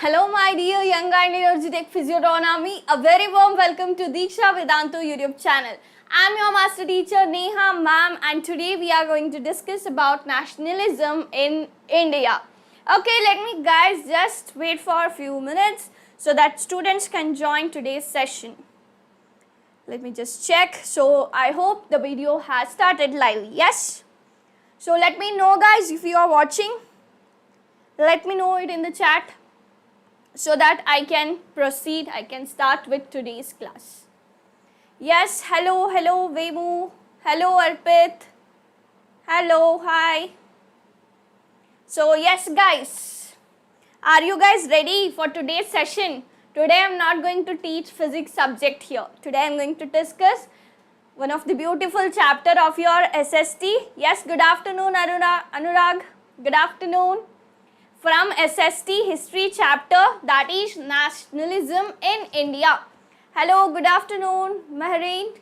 Hello my dear young and energetic physiognomy, a very warm welcome to Diksha Vedantu YouTube channel. I am your master teacher Neha ma'am, and today we are going to discuss about nationalism in India. Okay, let me guys just wait for a few minutes so that students can join today's session. Let me just check. So I hope the video has started live. Yes? So let me know guys if you are watching. Let me know it in the chat, so that I can proceed, I can start with today's class. Yes, hello Vemu, hello Arpit, hello, hi. So yes guys, are you guys ready for today's session? Today I am not going to teach physics subject here. Today I am going to discuss one of the beautiful chapter of your SST. Yes, good afternoon Anurag, good afternoon. From SST History chapter, that is Nationalism in India. Hello, good afternoon, Mahareen.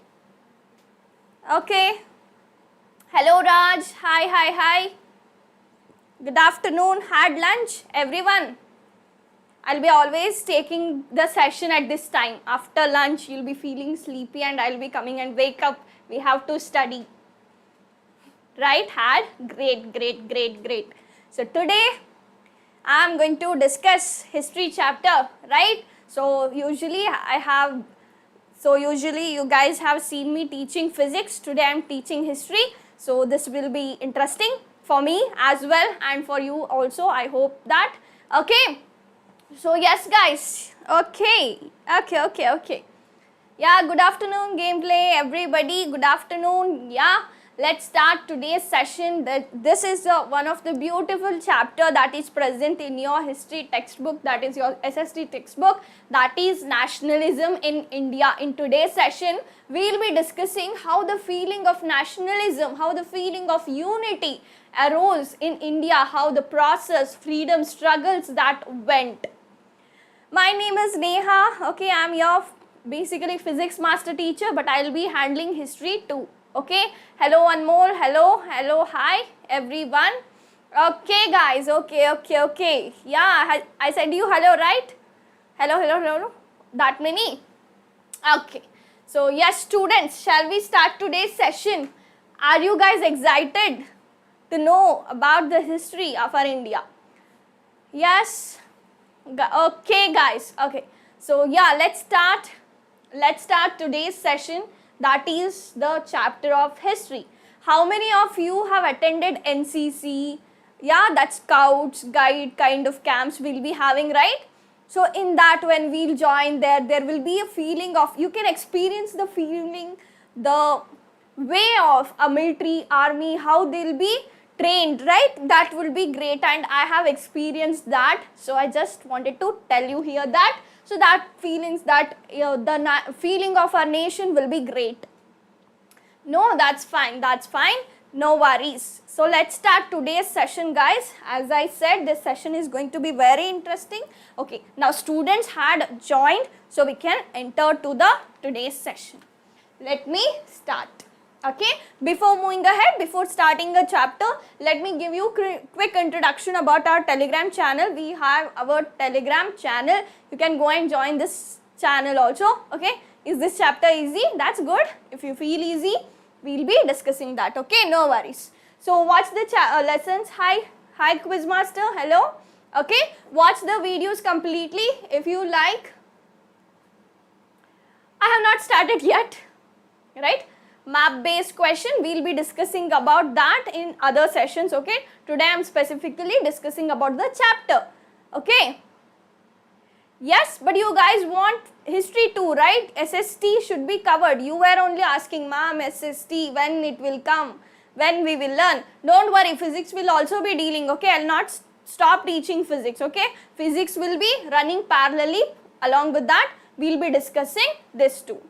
Okay. Hello, Raj. Hi. Good afternoon. Had lunch, everyone? I'll be always taking the session at this time. After lunch, you'll be feeling sleepy and I'll be coming and wake up. We have to study. Right? Had? Great. So today, I am going to discuss history chapter, right? So usually you guys have seen me teaching physics. Today I am teaching history. So this will be interesting for me as well and for you also. I hope that. Okay. So yes guys. Okay. Yeah, good afternoon gameplay everybody. Good afternoon. Yeah. Let's start today's session. This is one of the beautiful chapter that is present in your history textbook, that is your SST textbook, that is Nationalism in India. In today's session, we will be discussing how the feeling of nationalism, how the feeling of unity arose in India, how the process, freedom struggles that went. My name is Neha. Okay, I am your basically physics master teacher, but I will be handling history too. Okay, hello Anmol, hello, hi everyone. Okay guys, okay. Yeah, I said you hello, right? Hello. That many? Okay. So yes students, shall we start today's session? Are you guys excited to know about the history of our India? Yes? Okay guys, okay. So yeah, let's start today's session. That is the chapter of history. How many of you have attended NCC? Yeah, that's Scouts, Guide kind of camps we'll be having, right? So in that when we'll join there will be a feeling of, you can experience the feeling, the way of a military army, how they'll be trained, right? That will be great and I have experienced that. So I just wanted to tell you here that. So that feelings that the feeling of our nation will be great. No, that's fine. No worries. So let's start today's session guys. As I said, this session is going to be very interesting. Okay, now students had joined, so we can enter to the today's session. Let me start. Okay, before moving ahead, before starting the chapter, let me give you quick introduction about our Telegram channel. We have our Telegram channel. You can go and join this channel also. Okay, is this chapter easy? That's good. If you feel easy, we'll be discussing that. Okay, no worries. So watch the lessons. Hi Quizmaster. Hello. Okay, watch the videos completely if you like. I have not started yet, right? Map based question, we'll be discussing about that in other sessions. Okay, today I am specifically discussing about the chapter. Okay, yes, but you guys want history too, right? SST should be covered. You were only asking ma'am SST when it will come, when we will learn. Don't worry, physics will also be dealing. Okay, I'll not stop teaching physics. Okay, physics will be running parallelly. Along with that, we'll be discussing this too.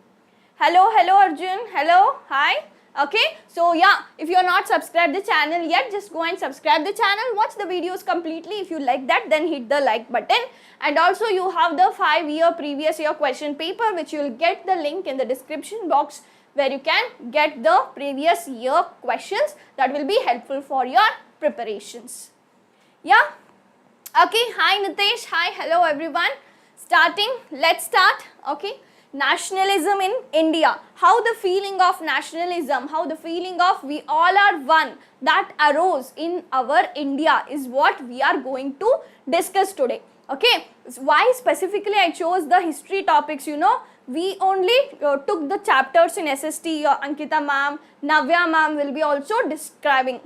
Hello Arjun, hello, hi. Okay, so yeah, if you are not subscribed the channel yet, just go and subscribe the channel, watch the videos completely. If you like that, then hit the like button. And also you have the 5-year previous year question paper, which you will get the link in the description box, where you can get the previous year questions that will be helpful for your preparations. Yeah. Okay, hi Nitesh, hi, hello everyone. Starting, let's start. Okay, nationalism in India. How the feeling of nationalism, how the feeling of we all are one that arose in our India is what we are going to discuss today. Okay, why specifically I chose the history topics, we only took the chapters in SST, Ankita ma'am, Navya ma'am will be also describing.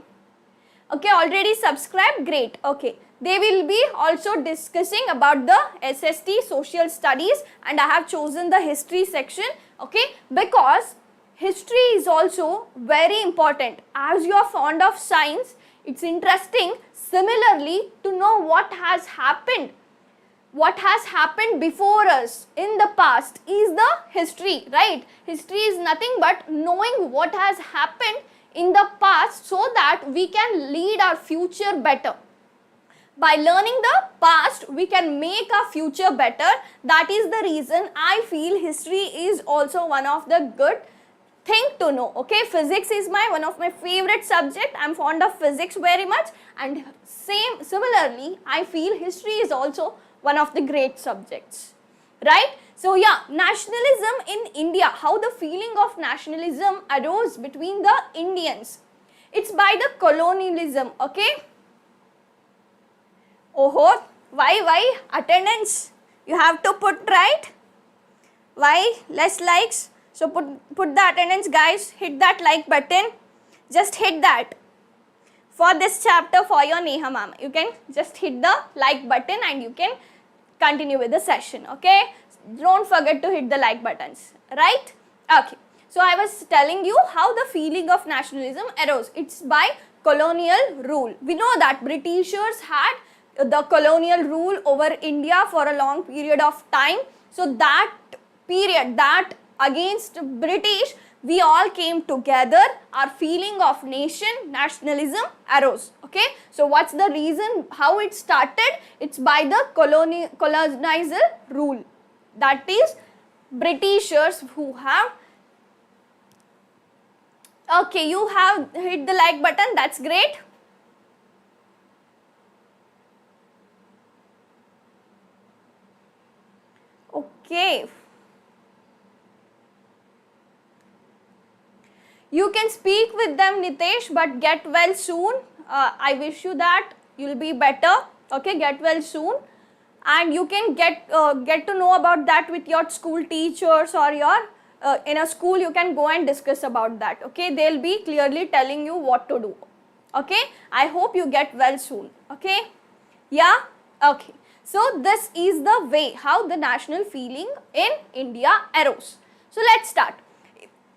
Okay, already subscribed, great. Okay, they will be also discussing about the SST social studies, and I have chosen the history section. Okay, because history is also very important. As you are fond of science, it's interesting similarly to know what has happened before us in the past is the history, right? History is nothing but knowing what has happened in the past so that we can lead our future better. By learning the past, we can make our future better. That is the reason I feel history is also one of the good thing to know. Okay, physics is one of my favorite subject. I'm fond of physics very much, and similarly I feel history is also one of the great subjects, right? So yeah, nationalism in India, how the feeling of nationalism arose between the Indians. It's by the colonialism. Okay, oh, why attendance you have to put, right? Why less likes? So put the attendance, guys. Hit that like button. Just hit that. For this chapter, for your Neha ma'am, you can just hit the like button and you can continue with the session. Okay, don't forget to hit the like buttons, right? Okay, so I was telling you how the feeling of nationalism arose. It's by colonial rule. We know that Britishers had the colonial rule over India for a long period of time. So that period, that against British, we all came together, our feeling of nationalism arose. Okay, so what's the reason how it started? It's by the colonizer rule, that is Britishers who have. Okay, you have hit the like button, that's great. Okay, you can speak with them, Nitesh, but get well soon. I wish you that you'll be better. Okay, get well soon, and you can get to know about that with your school teachers, or your in a school you can go and discuss about that. Okay, they'll be clearly telling you what to do. Okay, I hope you get well soon. Okay, yeah, okay. So this is the way how the national feeling in India arose. So let's start.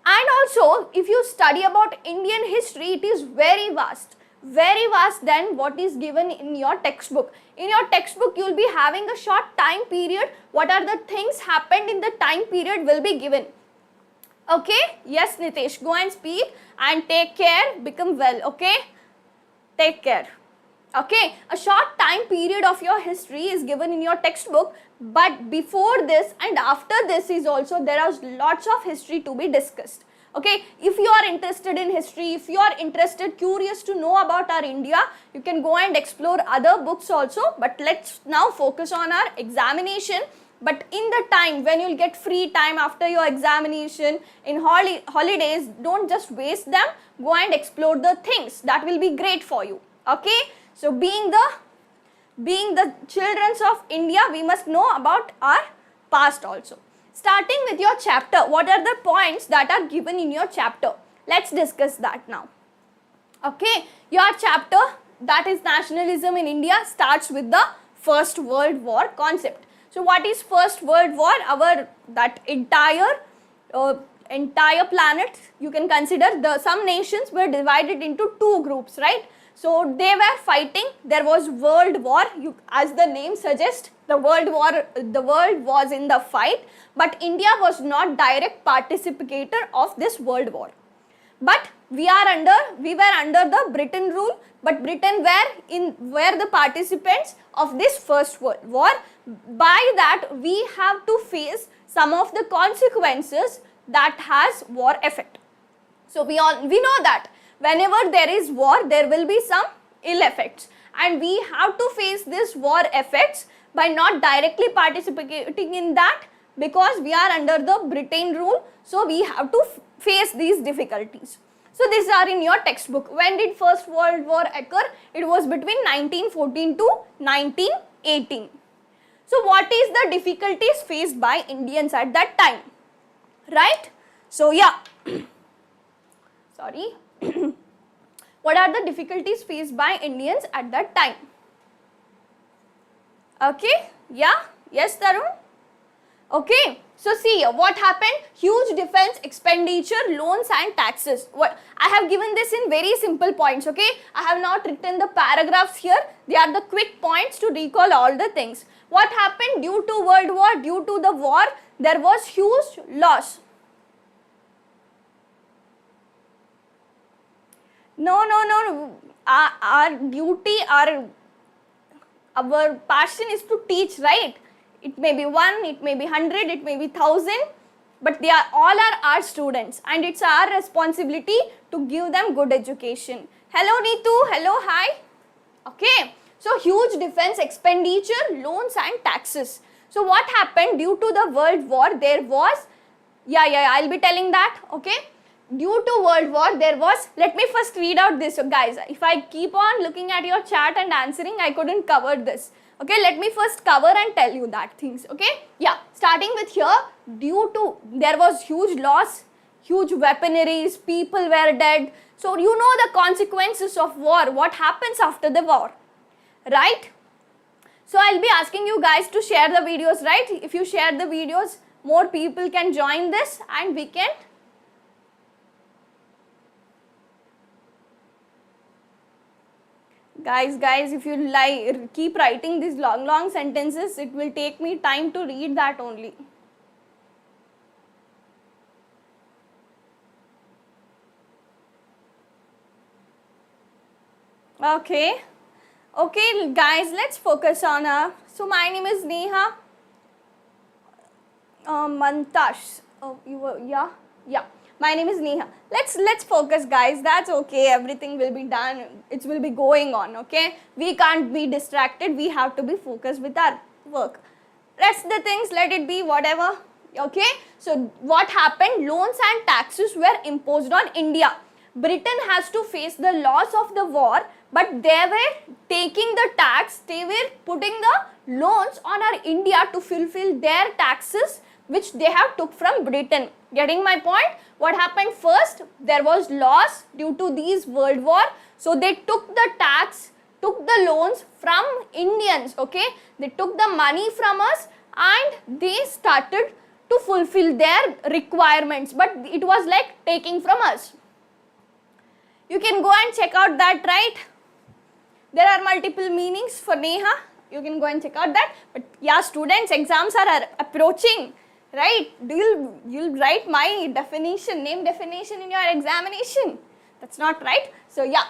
And also, if you study about Indian history, it is very vast than what is given in your textbook. In your textbook, you will be having a short time period. What are the things happened in the time period will be given. Okay, yes Nitesh, go and speak and take care, become well. Okay, take care. Okay, a short time period of your history is given in your textbook, but before this and after this is also there are lots of history to be discussed. Okay, if you are interested in history, if you are curious to know about our India, you can go and explore other books also, but let's now focus on our examination. But in the time when you'll get free time after your examination, in holidays, don't just waste them, go and explore the things that will be great for you. Okay, so being the children of India, we must know about our past also. Starting with your chapter, what are the points that are given in your chapter? Let's discuss that now. Okay, your chapter, that is nationalism in India, starts with the First World War concept. So what is First World War? That entire planet, you can consider some nations were divided into two groups, right? So they were fighting. There was World War. As the name suggests, the world was in the fight, but India was not direct participator of this World War. But we were under the Britain rule, but Britain were the participants of this First World War. By that, we have to face some of the consequences that has war effect. So we know that whenever there is war, there will be some ill effects, and we have to face this war effects by not directly participating in that, because we are under the Britain rule, so we have to face these difficulties. So these are in your textbook. When did First World War occur? It was between 1914 to 1918. So what is the difficulties faced by Indians at that time? Right? So yeah, sorry. What are the difficulties faced by Indians at that time? Okay, yeah, yes Tarun? Okay, so see what happened, huge defense expenditure, loans and taxes. What I have given this in very simple points, okay? I have not written the paragraphs here, they are the quick points to recall all the things. What happened due to World War, due to the war, there was huge loss. No. Our duty, our passion is to teach, right? It may be 1, it may be 100, it may be 1,000, but they are all our students, and it's our responsibility to give them good education. Hello Neetu, hello, hi. Okay, so huge defense expenditure, loans and taxes. So what happened due to the World War? There was, I'll be telling that, okay. Due to World War, there was, let me first read out this, guys. If I keep on looking at your chat and answering, I couldn't cover this. Okay, let me first cover and tell you that things, okay. Yeah, starting with here, due to, there was huge loss, huge weaponaries, people were dead. So, you know the consequences of war, what happens after the war, right? So, I'll be asking you guys to share the videos, right? If you share the videos, more people can join this and we can Guys, if you keep writing these long sentences, it will take me time to read that only. Okay, guys, let's focus on, so my name is Neha. Mantash, oh, you were, yeah. My name is Neha. Let's focus, guys. That's okay. Everything will be done. It will be going on, okay? We can't be distracted. We have to be focused with our work. Rest the things, let it be whatever, okay? So what happened? Loans and taxes were imposed on India. Britain has to face the loss of the war, but they were taking the tax. They were putting the loans on our India to fulfill their taxes, which they have took from Britain. Getting my point? What happened first? There was loss due to these World War. So they took the tax, took the loans from Indians, okay? They took the money from us and they started to fulfill their requirements. But it was like taking from us. You can go and check out that, right? There are multiple meanings for Neha. You can go and check out that. But yeah, students, exams are approaching. Right? You'll write my definition, name definition in your examination. That's not right. So yeah,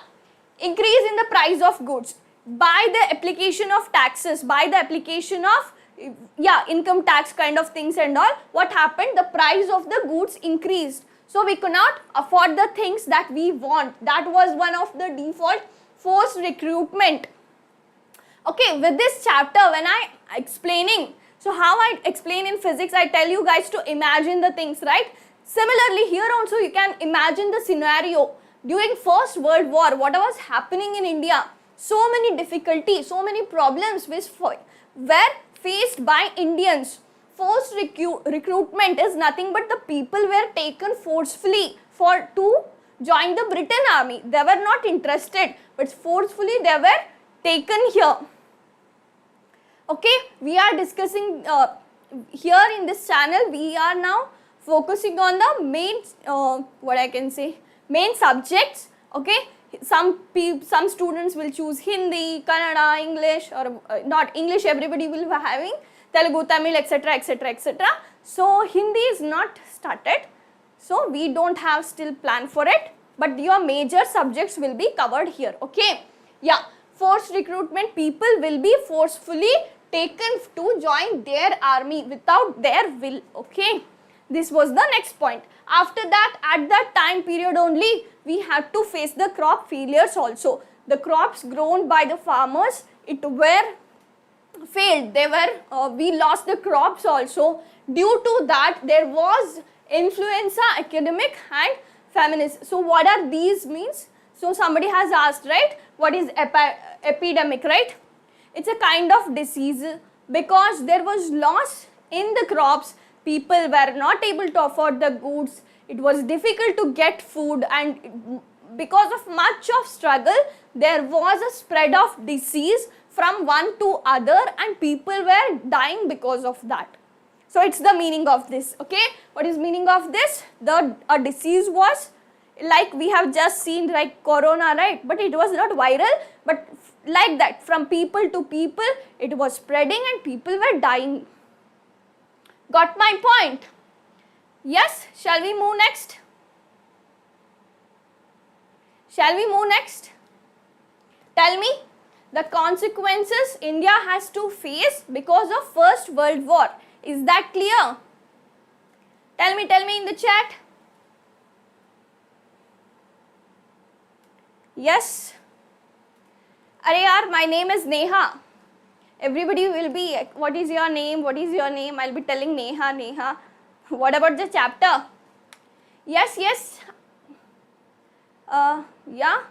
increase in the price of goods by the application of taxes, by the application of income tax kind of things and all. What happened? The price of the goods increased. So we could not afford the things that we want. That was one of the default forced recruitment. Okay, with this chapter, when I explaining, so how I explain in physics, I tell you guys to imagine the things, right? Similarly, here also you can imagine the scenario. During First World War, what was happening in India? So many difficulties, so many problems which were faced by Indians. Forced recruitment is nothing but the people were taken forcefully to join the Britain army. They were not interested, but forcefully they were taken here. Okay, we are discussing here in this channel, we are now focusing on the main, main subjects, okay. Some students will choose Hindi, Kannada, English, or not English, everybody will be having Telugu, Tamil, etc., etc., etc. So Hindi is not started, so we don't have still plan for it, but your major subjects will be covered here, okay. Yeah, forced recruitment, people will be forcefully taken to join their army without their will, okay. This was the next point. After that, at that time period only, we had to face the crop failures also. the crops grown by the farmers, it were failed. We lost the crops also. Due to that, there was influenza epidemic and feminist. So what are these means? So somebody has asked, right, what is epidemic, right? It's a kind of disease because there was loss in the crops. People were not able to afford the goods. It was difficult to get food, and because of much of struggle, there was a spread of disease from one to other, and people were dying because of that. So it's the meaning of this. Okay, what is meaning of this? A disease was like we have just seen, like corona, right? But it was not viral, but like that, from people to people it was spreading and people were dying. Got my point? Yes, shall we move next? Shall we move next? Tell me the consequences India has to face because of First World War. Is that clear? Tell me in the chat. Yes. Arey yaar, my name is Neha. Everybody will be, what is your name? What is your name? I'll be telling Neha, Neha. What about the chapter? Yes, yes. Yeah.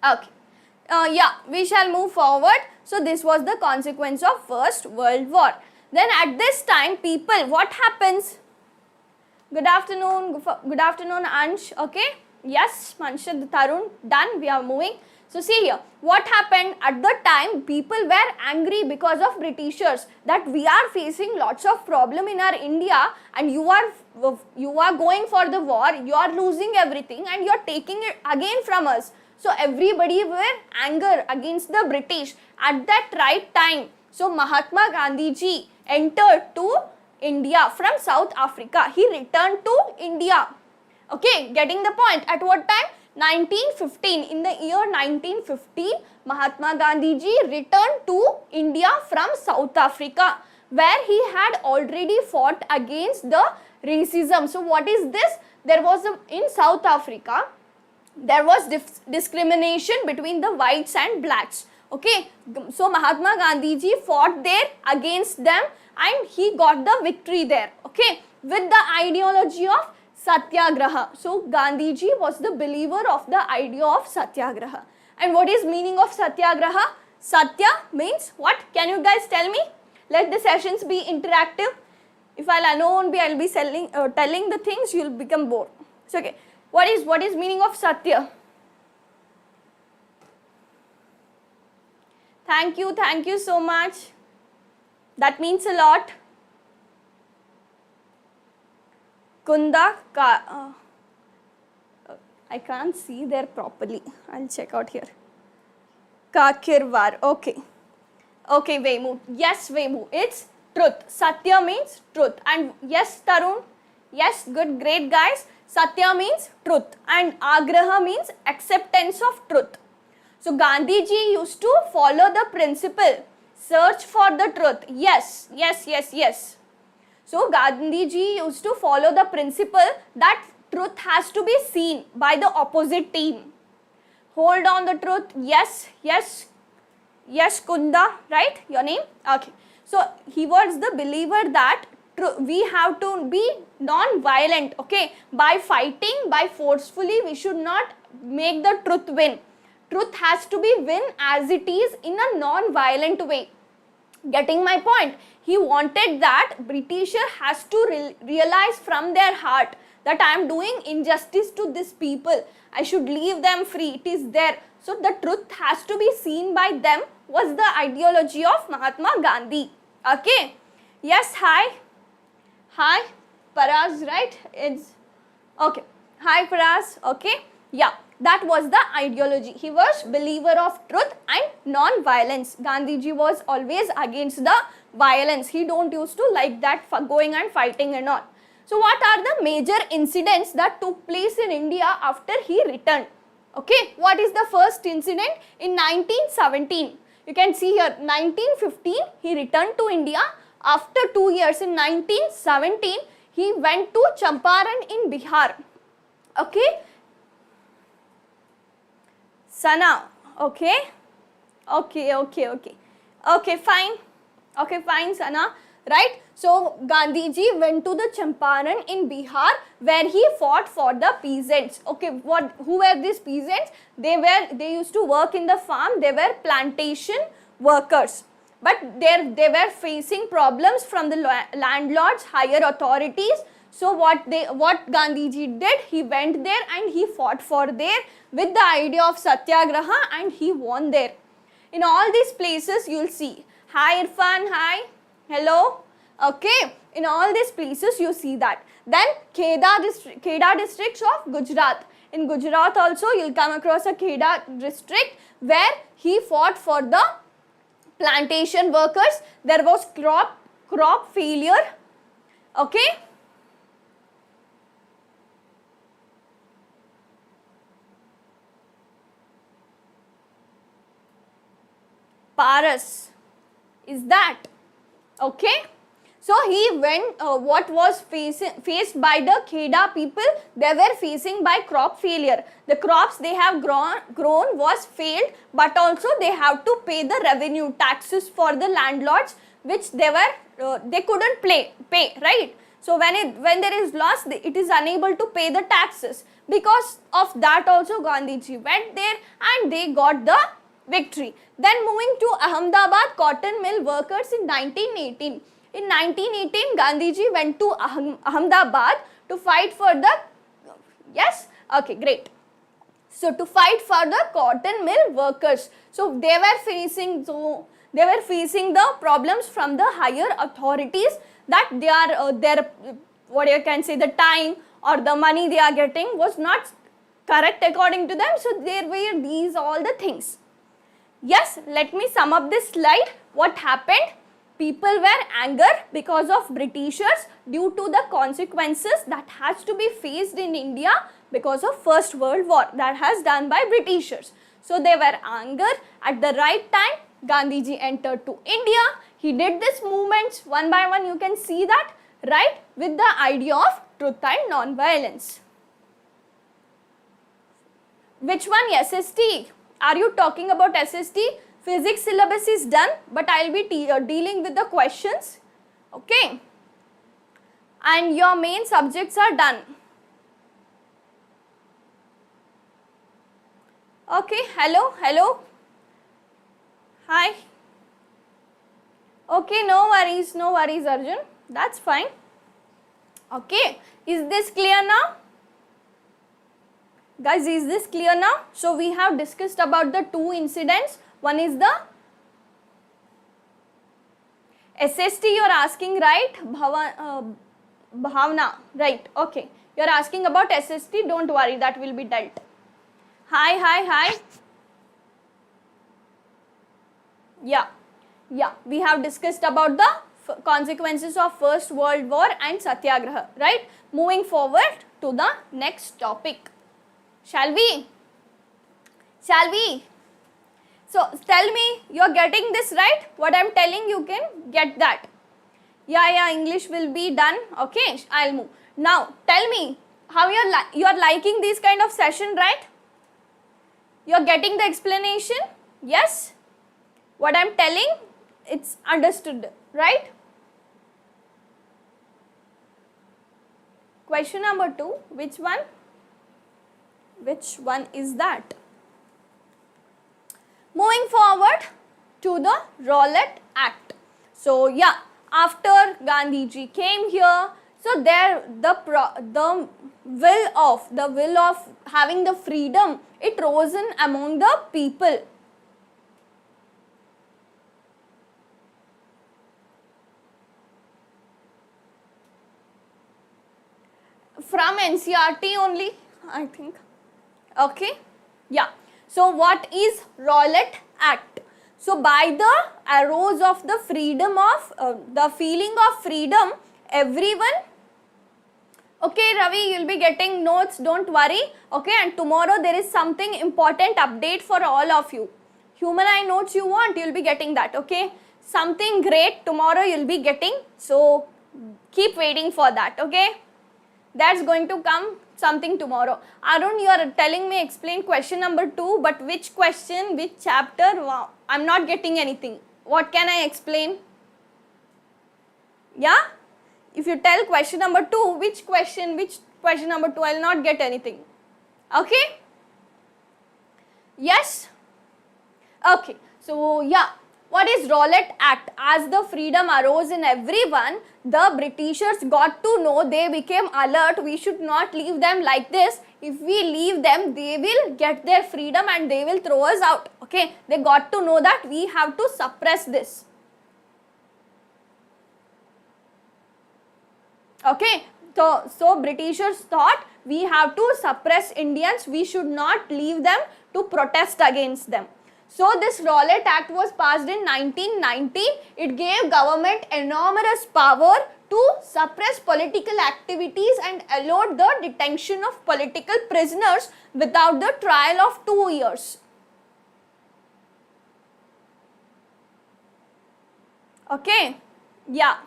Okay. Yeah, we shall move forward. So this was the consequence of First World War. Then at this time, people, what happens? Good afternoon, Ansh. Okay. Yes, Manshad, Tarun, done. We are moving. So see here, what happened at the time? People were angry because of Britishers that we are facing lots of problem in our India, and you are going for the war, you are losing everything, and you are taking it again from us. So everybody were anger against the British at that right time. So Mahatma Gandhi ji entered to India from South Africa. He returned to India. Okay, getting the point. At what time? 1915. In the year 1915, Mahatma Gandhi ji returned to India from South Africa, where he had already fought against the racism. So what is this? There was in South Africa, there was discrimination between the whites and blacks. Okay, so Mahatma Gandhi ji fought there against them, and he got the victory there. Okay, with the ideology of Satyagraha. So Gandhi ji was the believer of the idea of Satyagraha. And what is meaning of Satyagraha? Satya means what? Can you guys tell me? Let the sessions be interactive. If I'll alone be, I'll be telling the things, you'll become bored. So okay, what is meaning of Satya? Thank you so much. That means a lot. Kunda, I can't see there properly. I'll check out here. Kakirvar. Okay. Okay, Vemu. Yes, Vemu. It's truth. Satya means truth. And yes, Tarun. Yes, good, great guys. Satya means truth. And Agraha means acceptance of truth. So Gandhi ji used to follow the principle. Search for the truth. Yes, yes, yes, yes. So Gandhi ji used to follow the principle that truth has to be seen by the opposite team. Hold on the truth. Yes, yes, yes, Kunda, right? Your name? Okay. So he was the believer that we have to be non-violent. Okay. By fighting, by forcefully, we should not make the truth win. Truth has to be win as it is in a non-violent way. Getting my point? He wanted that Britisher has to realize from their heart that I am doing injustice to these people. I should leave them free. It is there. So the truth has to be seen by them was the ideology of Mahatma Gandhi. Okay. Yes, hi. Hi, Paraz, right? It's okay. Hi, Paraz. Okay. Yeah. That was the ideology. He was believer of truth and non-violence. Gandhiji was always against the violence. He don't used to like that for going and fighting and all. So what are the major incidents that took place in India after he returned? Okay, what is the first incident? In 1917. You can see here 1915 he returned to India. After 2 years in 1917 he went to Champaran in Bihar. Okay. Sana, okay? Okay, fine. Okay, fine, Sana. Right? So, Gandhiji went to the Champaran in Bihar where he fought for the peasants. Okay, who were these peasants? They used to work in the farm. They were plantation workers. But they were facing problems from the landlords, higher authorities. So what Gandhiji did, he went there and he fought for there with the idea of satyagraha, and he won there. In all these places you will see, hi Irfan, hi, hello, okay, in all these places you see that. Then Kheda districts of Gujarat. In Gujarat also you will come across a Kheda district where he fought for the plantation workers. There was crop failure, okay. Paras is that, okay. So he went, what was faced by the Kheda people, they were facing by crop failure. The crops they have grown was failed, but also they have to pay the revenue taxes for the landlords, which they couldn't pay, right? So when there is loss, it is unable to pay the taxes. Because of that also Gandhiji went there and they got the victory. Then moving to Ahmedabad cotton mill workers in 1918. In 1918, Gandhiji went to Ahmedabad to fight for the, yes, okay, great. So to fight for the cotton mill workers. So they were facing the problems from the higher authorities that they are what you can say, the time or the money they are getting was not correct according to them. So there were these all the things. Yes, let me sum up this slide. What happened? People were angry because of Britishers due to the consequences that has to be faced in India because of First World War that has done by Britishers. So they were angry. At the right time, Gandhiji entered to India. He did these movements one by one. You can see that, right? With the idea of truth and non-violence. Which one? SST. Are you talking about SST? Physics syllabus is done, but I will be dealing with the questions, okay. And your main subjects are done. Okay, hello. Hi. Okay, no worries Arjun. That's fine. Okay, is this clear now? Guys, is this clear now? So we have discussed about the two incidents. One is the SST you are asking, right? Bhavna, right, okay. You are asking about SST, don't worry, that will be dealt. Hi. Yeah, we have discussed about the consequences of First World War and Satyagraha, right? Moving forward to the next topic. Shall we? So tell me, you are getting this right? What I am telling you can get that. Yeah, English will be done. Okay, I'll move. Now tell me how you are liking this kind of session, right? You are getting the explanation? Yes? What I am telling, it's understood, right? Question number 2, which one? Which one is that? Moving forward to the Rolet Act. So yeah, after Gandhiji came here, so there the will of having the freedom, it rose in among the people. From NCERT only, I think. Okay, yeah. So what is Rolet Act? So by the arose of the freedom of, the feeling of freedom, everyone, okay Ravi, you will be getting notes, don't worry, okay, and tomorrow there is something important update for all of you. Human eye notes you want, you will be getting that, okay. Something great tomorrow you will be getting, so keep waiting for that, okay. That's going to come something tomorrow. Arun, you are telling me explain question number 2, but which question, which chapter? Wow, I'm not getting anything. What can I explain? Yeah? If you tell question number 2, which question number 2, I will not get anything. Okay? Yes? Okay. So, yeah. What is Rolet Act? As the freedom arose in everyone, the Britishers got to know, they became alert, we should not leave them like this. If we leave them, they will get their freedom and they will throw us out. Okay, they got to know that we have to suppress this. Okay, so Britishers thought we have to suppress Indians, we should not leave them to protest against them. So this Rolet Act was passed in 1990. It gave government enormous power to suppress political activities and allowed the detention of political prisoners without the trial of 2 years. Okay, yeah.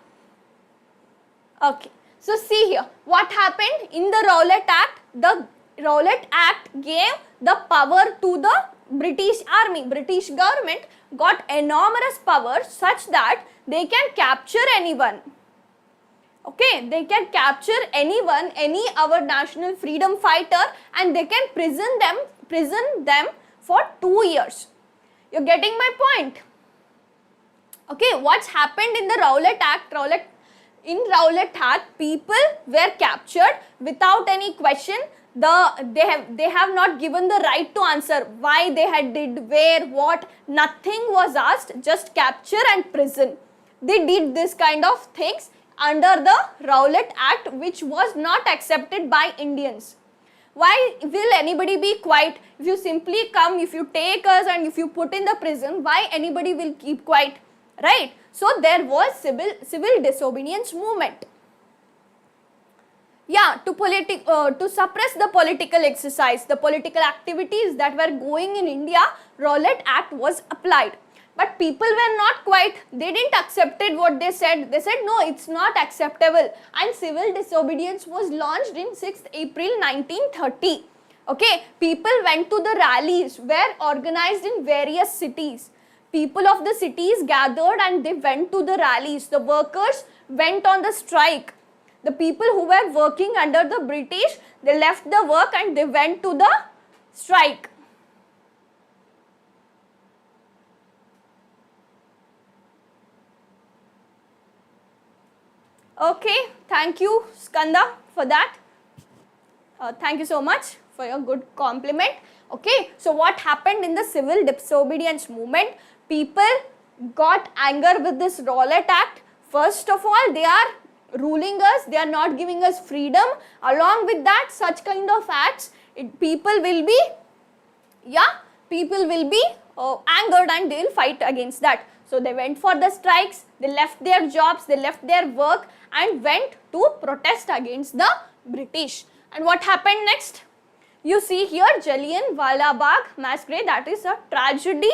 Okay, so see here, what happened in the Rolet Act? The Rolet Act gave the power to the British army. British government got enormous power such that they can capture anyone. Okay, they can capture anyone, any our national freedom fighter, and they can prison them for 2 years. You're getting my point? Okay, what's happened in the Rolet Act? In Rolet Act, people were captured without any question. They have not given the right to answer why they had did, where, what, nothing was asked, just capture and prison. They did this kind of things under the Rolet Act, which was not accepted by Indians. Why will anybody be quiet? If you simply come, if you take us and if you put in the prison, why anybody will keep quiet, right? So there was civil disobedience movement. Yeah, to suppress the political exercise, the political activities that were going in India, Rolet Act was applied. But people were not quiet. They didn't accept what they said. They said, no, it's not acceptable. And civil disobedience was launched in 6th April 1930. Okay, people went to the rallies, were organized in various cities. People of the cities gathered and they went to the rallies. The workers went on the strike. The people who were working under the British, they left the work and they went to the strike. Okay, thank you Skanda for that. Thank you so much for your good compliment. Okay, so what happened in the civil disobedience movement? People got anger with this Rolet Act. First of all, they are ruling us, they are not giving us freedom. Along with that, such kind of acts, people will be angered and they will fight against that. So they went for the strikes, they left their jobs, they left their work and went to protest against the British. And what happened next? You see here Jallianwala Bagh massacre, that is a tragedy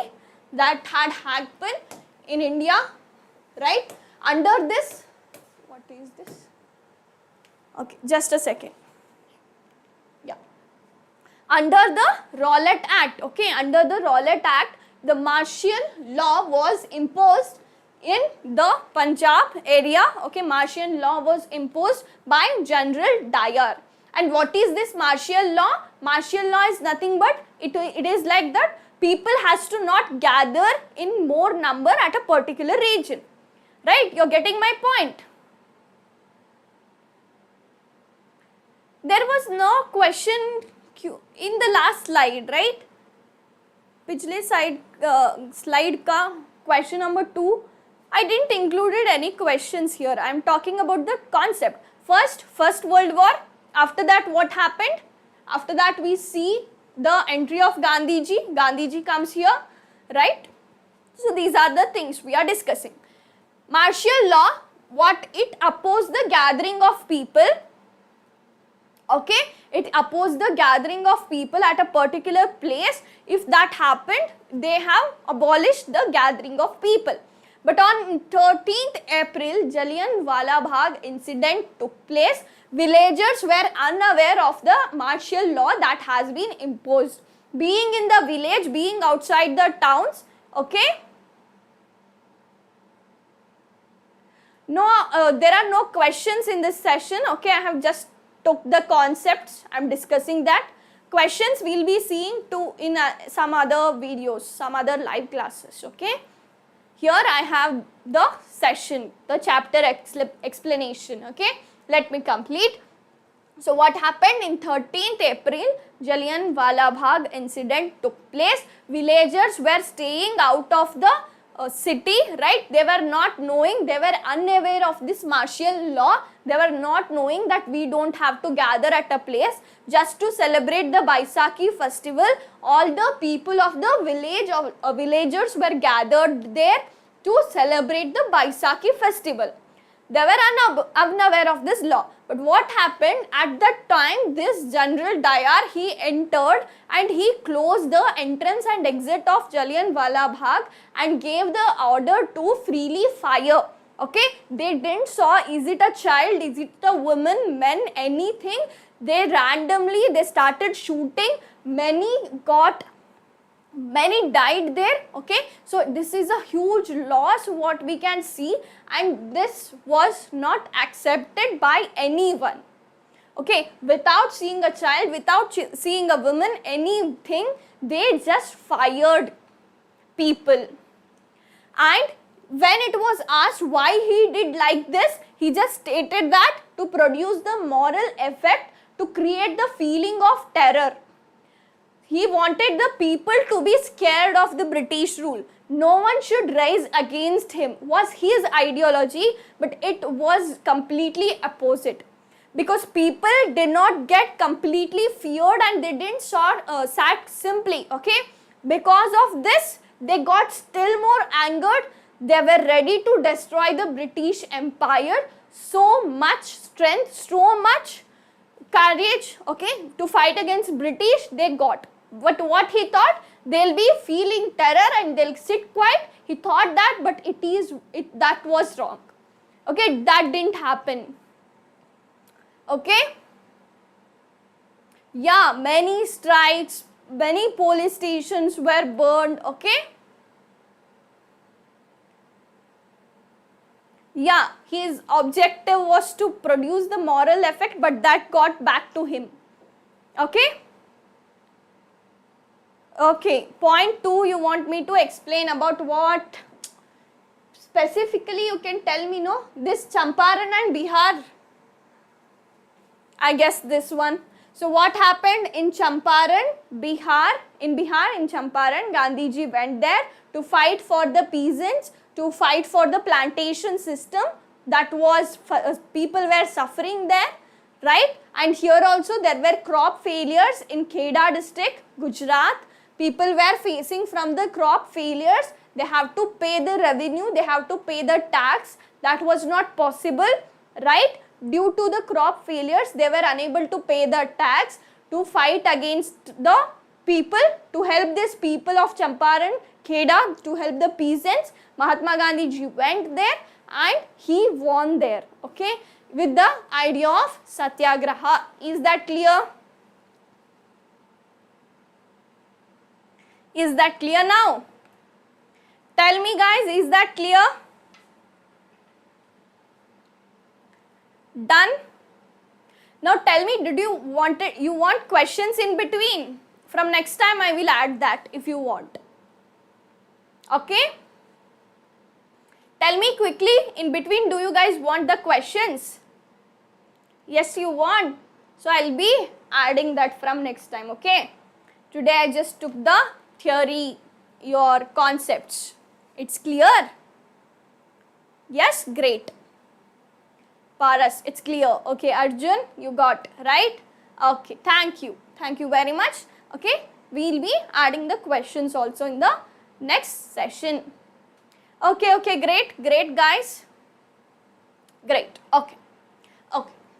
that had happened in India, right? Under this, what is this? Okay, just a second. Yeah. Under the Rolet Act, okay, under the Rolet Act, the martial law was imposed in the Punjab area. Okay, martial law was imposed by General Dyer. And what is this martial law? Martial law is nothing but it is like that people has to not gather in more number at a particular region. Right? You're getting my point. There was no question in the last slide, right? पिछले slide का question number 2, I didn't included any questions here. I am talking about the concept. First World War. After that, what happened? After that, we see the entry of Gandhiji. Gandhiji comes here, right? So these are the things we are discussing. Martial law, what it opposed the gathering of people. Okay, it opposed the gathering of people at a particular place. If that happened, they have abolished the gathering of people. But on 13th April, Jallianwala Bagh incident took place. Villagers were unaware of the martial law that has been imposed. Being in the village, being outside the towns, okay? No, there are no questions in this session, okay? I have just took the concepts, I am discussing that. Questions we will be seeing in some other videos, some other live classes, okay? Here I have the session, the chapter explanation, okay? Let me complete. So what happened in 13th April, Jallianwala Bagh incident took place. Villagers were staying out of the city, right? They were not knowing, they were unaware of this martial law. They were not knowing that we don't have to gather at a place just to celebrate the Baisakhi festival. All the people of the village, villagers were gathered there to celebrate the Baisakhi festival. They were unaware of this law. But what happened at that time, this General Dayar, he entered and he closed the entrance and exit of Jallianwala Bagh and gave the order to freely fire. Okay, they didn't saw is it a child, is it a woman, men, anything. They randomly, they started shooting. Many died there, okay. So this is a huge loss what we can see, and this was not accepted by anyone, okay. Without seeing a child, without seeing a woman, anything, they just fired people. And when it was asked why he did like this, he just stated that to produce the moral effect, to create the feeling of terror. He wanted the people to be scared of the British rule. No one should rise against him, was his ideology, but it was completely opposite. Because people did not get completely feared and they didn't sat simply, okay. Because of this, they got still more angered. They were ready to destroy the British Empire. So much strength, so much courage, okay, to fight against British they got. But what he thought, they'll be feeling terror and they'll sit quiet. He thought that, but that was wrong. Okay, that didn't happen. Okay. Yeah, many strikes, many police stations were burned. Okay. Yeah, his objective was to produce the moral effect, but that got back to him. Okay. Okay, point 2, you want me to explain about what? Specifically, you can tell me, no? This Champaran and Bihar. I guess this one. So, what happened in Champaran, Bihar? In Champaran, Gandhiji went there to fight for the peasants, to fight for the plantation system. That was, people were suffering there, right? And here also there were crop failures in Kheda district, Gujarat. People were facing from the crop failures. They have to pay the revenue, they have to pay the tax. That was not possible, right? Due to the crop failures, they were unable to pay the tax. To fight against the people, to help these people of Champaran, Kheda, to help the peasants, Mahatma Gandhi went there and he won there, okay, with the idea of Satyagraha. Is that clear? Is that clear now? Tell me guys, is that clear? Done? Now tell me, you want questions in between? From next time I will add that if you want. Okay? Tell me quickly, in between, do you guys want the questions? Yes, you want. So I'll be adding that from next time, okay? Today I just took the theory, your concepts. It's clear? Yes, great. Paras, it's clear. Okay, Arjun, you got, right? Okay, thank you. Thank you very much. Okay, we'll be adding the questions also in the next session. Okay, great guys. Great, okay.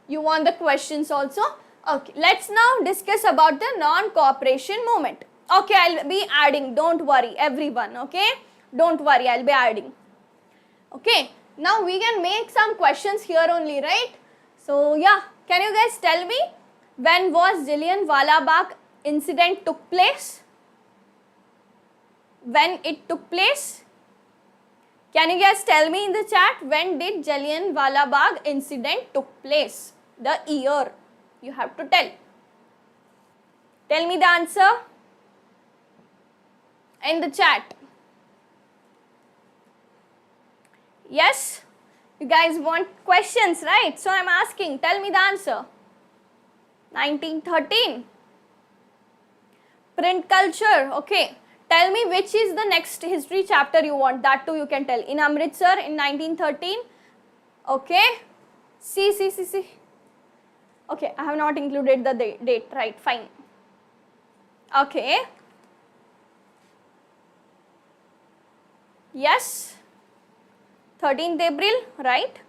You want the questions also? Okay, let's now discuss about the non-cooperation movement. Okay, I'll be adding, don't worry everyone, okay? Don't worry, I'll be adding. Okay, now we can make some questions here only, right? So yeah, can you guys tell me when was Jallianwala Bagh incident took place? When it took place? Can you guys tell me in the chat when did Jallianwala Bagh incident took place? The year you have to tell. Tell me the answer in the chat. Yes, you guys want questions, right? So I'm asking, tell me the answer. 1913. Print culture, okay. Tell me which is the next history chapter you want. That too you can tell. In Amritsar in 1913. Okay. See. Okay, I have not included the date, right? Fine. Okay. Yes. 13th April, right?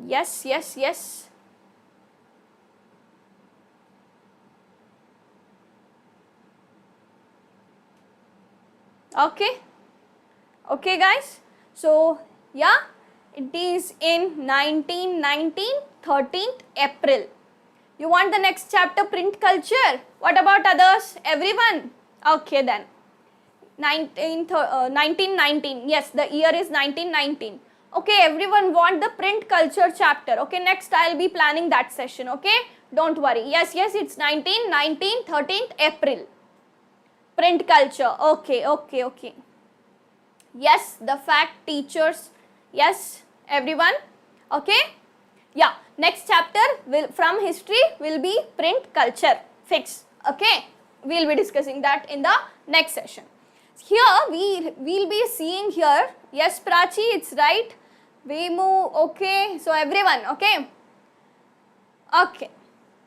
Yes. Okay guys. So yeah, it is in 1919, 13th April. You want the next chapter, print culture? What about others? Everyone? Okay then. 1919. Yes, the year is 1919. Okay, everyone want the print culture chapter. Okay, next I'll be planning that session. Okay, don't worry. Yes, it's 1919, 13th April. Print culture. Okay. Yes, the fact teachers. Yes, everyone. Okay. Yeah, next chapter from history will be print culture. Fix. Okay, we'll be discussing that in the next session. Here we'll be seeing here. Yes, Prachi, it's right. We move. Okay, so everyone. Okay.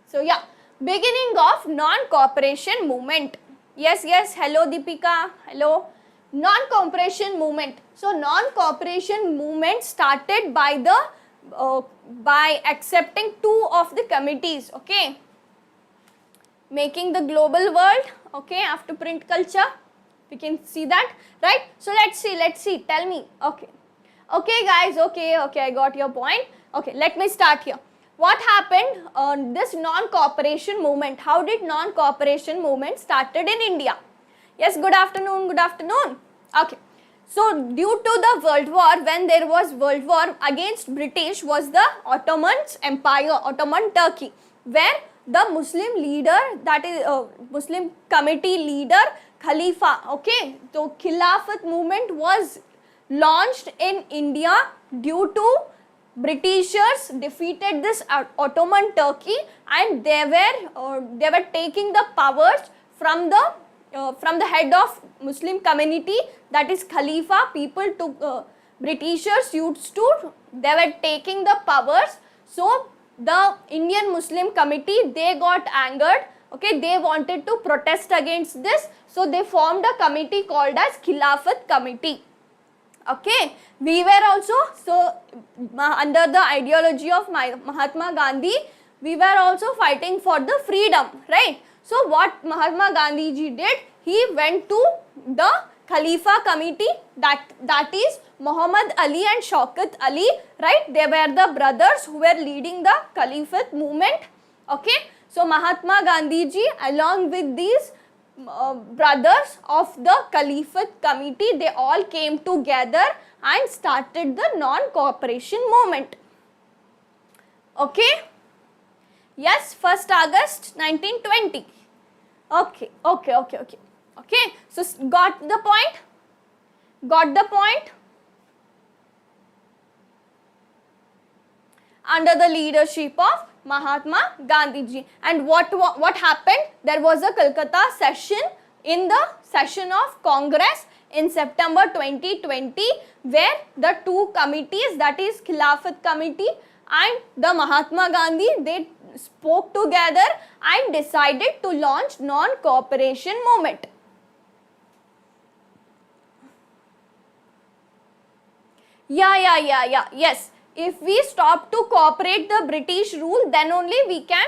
So yeah, beginning of non-cooperation movement. Yes. Hello, Deepika. Hello. Non-cooperation movement. So non-cooperation movement started by the by accepting two of the committees. Okay. Making the global world. Okay. After print culture, we can see that, right? So let's see. Tell me. Okay, guys. Okay. I got your point. Okay. Let me start here. What happened on this non-cooperation movement? How did non-cooperation movement started in India? Yes, good afternoon. Okay. So, due to the World War, when there was World War against British was the Ottoman Empire, Ottoman Turkey, where the Muslim leader, that is Muslim committee leader, Khalifa, okay. So, Khilafat movement was launched in India due to Britishers defeated this Ottoman Turkey, and they were taking the powers from the head of Muslim community, that is Khalifa. People took Britishers they were taking the powers. So the Indian Muslim committee, they got angered. Okay, they wanted to protest against this, so they formed a committee called as Khilafat Committee. Okay, we were also, so under the ideology of Mahatma Gandhi, we were also fighting for the freedom, right? So what Mahatma Gandhi ji did, he went to the Khalifa committee, that is Muhammad Ali and Shaukat Ali, right? They were the brothers who were leading the Caliphate movement. Okay, so Mahatma Gandhi ji along with these brothers of the Caliphate committee, they all came together and started the non-cooperation movement. Okay. Yes, 1st August 1920. Okay. So got the point? Under the leadership of Mahatma Gandhi ji. And what happened? There was a Calcutta session, in the session of Congress in September 2020, where the two committees, that is Khilafat Committee and the Mahatma Gandhi, they spoke together and decided to launch non-cooperation movement. Yeah. Yes. If we stop to cooperate the British rule, then only we can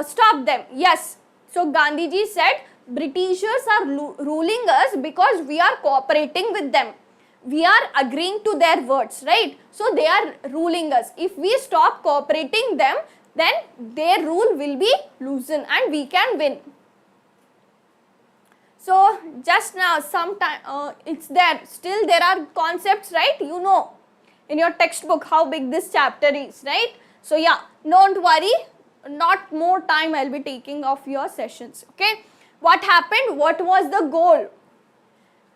stop them. Yes. So Gandhiji said Britishers are ruling us because we are cooperating with them. We are agreeing to their words, right? So they are ruling us. If we stop cooperating them, then their rule will be loosened and we can win. So just now, sometime it's there. Still there are concepts, right? You know in your textbook how big this chapter is, right? So yeah, don't worry. Not more time I'll be taking of your sessions. Okay. What happened? What was the goal?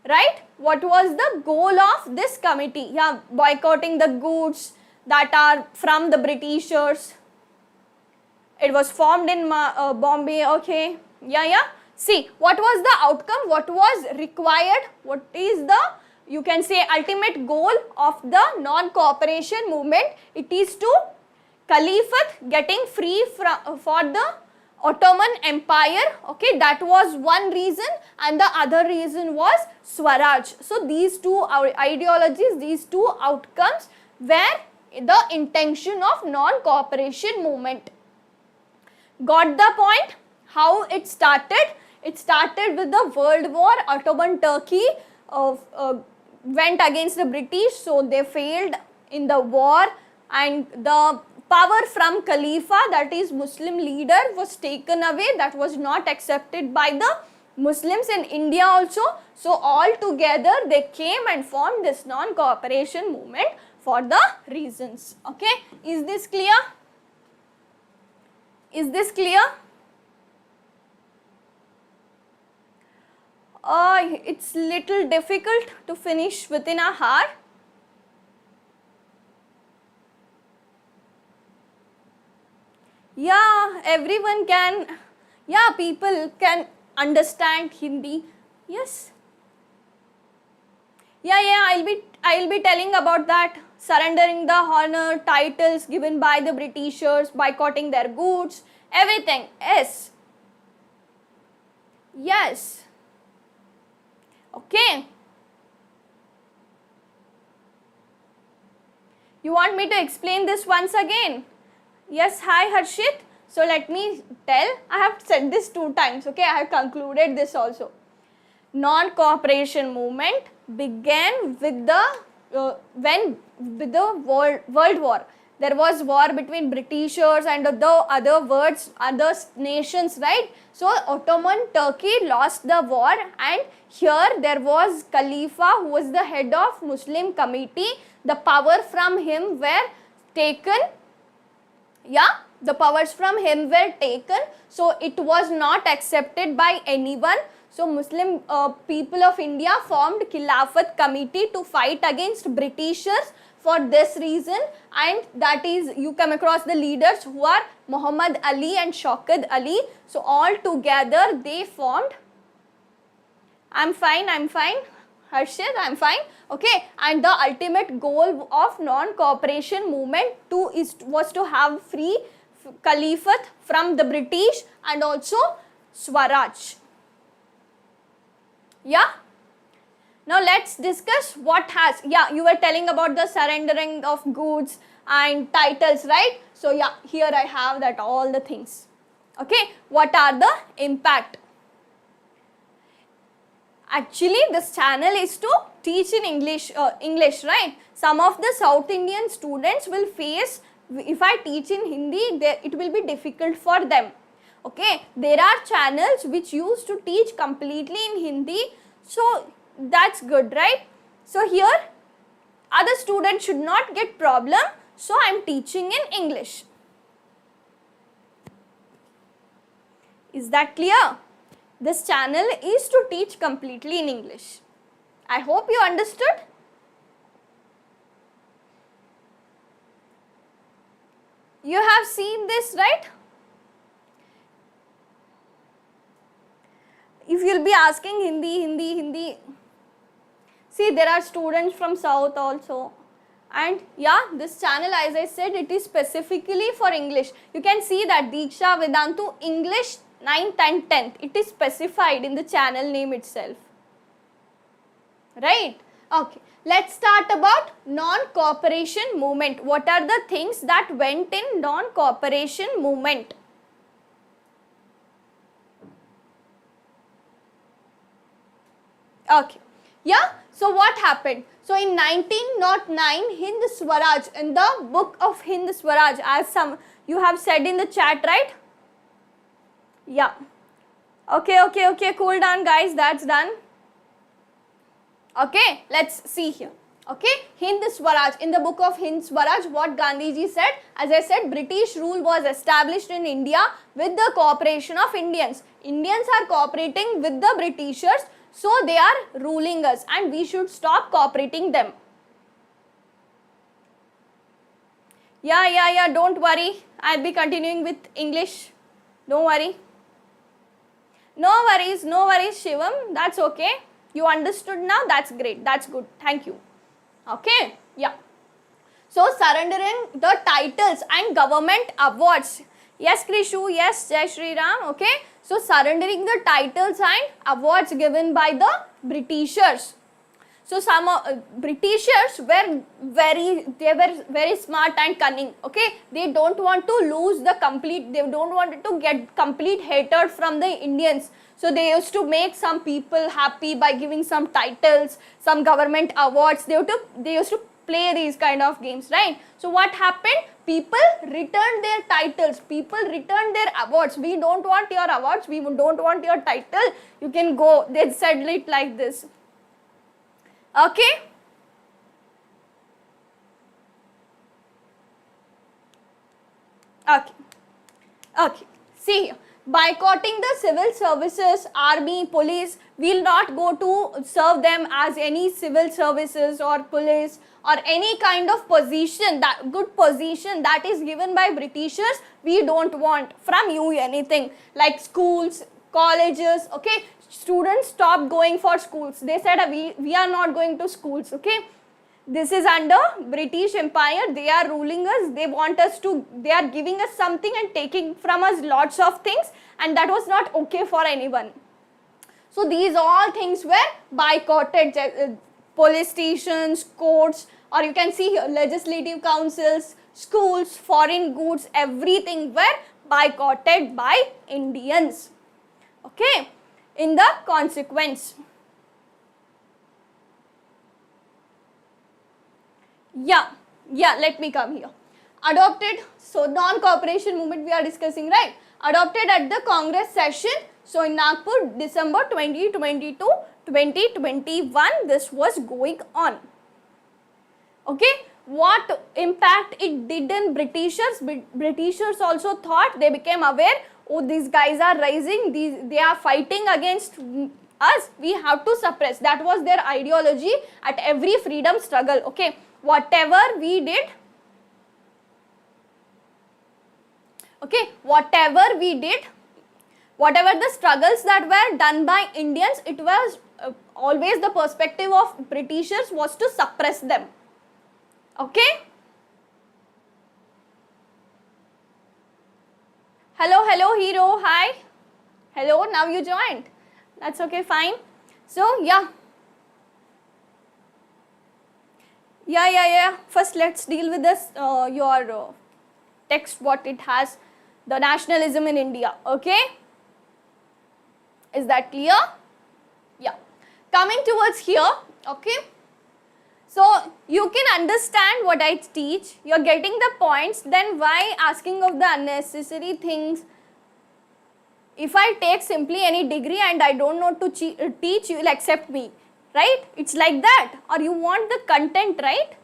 Right? What was the goal of this committee? Yeah, boycotting the goods that are from the Britishers. It was formed in Bombay. Okay. Yeah. See, what was the outcome? What was required? What is the, you can say, ultimate goal of the non-cooperation movement? It is to Caliphate getting free for the Ottoman Empire. Okay, that was one reason, and the other reason was Swaraj. So these two ideologies, these two outcomes were the intention of non-cooperation movement. Got the point? How it started? It started with the World War. Ottoman Turkey went against the British, so they failed in the war, and the power from Khalifa, that is Muslim leader, was taken away. That was not accepted by the Muslims in India also. So all together they came and formed this non-cooperation movement for the reasons. Okay, is this clear? Is this clear? It's little difficult to finish within a hour. Yeah, everyone can, yeah, people can understand Hindi. Yes. Yeah, I'll be telling about that. Surrendering the honor, titles given by the Britishers, boycotting their goods, everything. Yes. Yes. Okay. You want me to explain this once again? Yes, hi Harshit. So let me tell, I have said this 2 times, okay, I have concluded this also. Non-cooperation movement began with the, with the World War. There was war between Britishers and the other nations, right? So Ottoman Turkey lost the war, and here there was Khalifa, who was the head of Muslim committee. The power from him were taken. Yeah, the powers from him were taken. So it was not accepted by anyone. So Muslim people of India formed Khilafat committee to fight against Britishers for this reason, and that is, you come across the leaders who are Muhammad Ali and Shaukat Ali. So all together they formed. I'm fine. Harshit, I'm fine. Okay, and the ultimate goal of non-cooperation movement was to have free Caliphate from the British and also Swaraj. Yeah. Now let's discuss what has, yeah, you were telling about the surrendering of goods and titles, right? So yeah, here I have that all the things. Okay, what are the impact? Actually, this channel is to teach in English, right? Some of the South Indian students will face, if I teach in Hindi, it will be difficult for them. Okay, there are channels which used to teach completely in Hindi, so that's good, right? So here, other students should not get problem, so I am teaching in English. Is that clear? This channel is to teach completely in English. I hope you understood. You have seen this, right? If you will be asking Hindi. See, there are students from South also. And yeah, this channel, as I said, it is specifically for English. You can see that Diksha Vedantu English 9th and 10th. It is specified in the channel name itself. Right? Okay. Let's start about non-cooperation movement. What are the things that went in non-cooperation movement? Okay. Yeah. So what happened? So in 1909, Hind Swaraj, in the book of Hind Swaraj, as some you have said in the chat, right? Yeah. Okay. Cool down, guys. That's done. Okay. Let's see here. Okay. Hind Swaraj. In the book of Hind Swaraj, what Gandhiji said? As I said, British rule was established in India with the cooperation of Indians. Indians are cooperating with the Britishers, so they are ruling us and we should stop cooperating them. Yeah. Don't worry. I'll be continuing with English. Don't worry. No worries, Shivam. That's okay. You understood now? That's great. That's good. Thank you. Okay. Yeah. So, surrendering the titles and government awards. Yes, Krishu. Yes, Jai Shri Ram. Okay. So, surrendering the titles and awards given by the Britishers. So, some Britishers were very smart and cunning. Okay. They don't want to lose the complete, they don't want to get complete hatred from the Indians. So, they used to make some people happy by giving some titles, some government awards. They used to play these kind of games, right? So, what happened? People returned their titles, people returned their awards. We don't want your awards, we don't want your title, you can go. They said it like this. Okay. Okay. See here. Boycotting the civil services, army, police, will not go to serve them as any civil services or police or any kind of position, that good position that is given by Britishers. We don't want from you anything like schools, colleges. Okay, students stopped going for schools. They said we are not going to schools. Okay, this is under British Empire. They are ruling us. They want us to, they are giving us something and taking from us lots of things, and that was not okay for anyone. So these all things were boycotted. Police stations, courts, or you can see here legislative councils, schools, foreign goods, everything were boycotted by Indians. Okay, in the consequence. Yeah, let me come here. Adopted, so non-cooperation movement we are discussing, right? Adopted at the Congress session, so in Nagpur, December 2022, 2021, this was going on. Okay, what impact it did in Britishers? Britishers also thought, they became aware, oh, these guys are rising, they are fighting against us, we have to suppress. That was their ideology at every freedom struggle. Okay, whatever we did, whatever the struggles that were done by Indians, it was always the perspective of Britishers was to suppress them. Okay. Hello hero, hi. Hello, now you joined. That's okay, fine. So yeah. First let's deal with this, your text, what it has, the nationalism in India. Okay. Is that clear? Yeah. Coming towards here, okay. So, you can understand what I teach, you are getting the points, then why asking of the unnecessary things? If I take simply any degree and I don't know to teach, you will accept me, right? It's like that, or you want the content, right?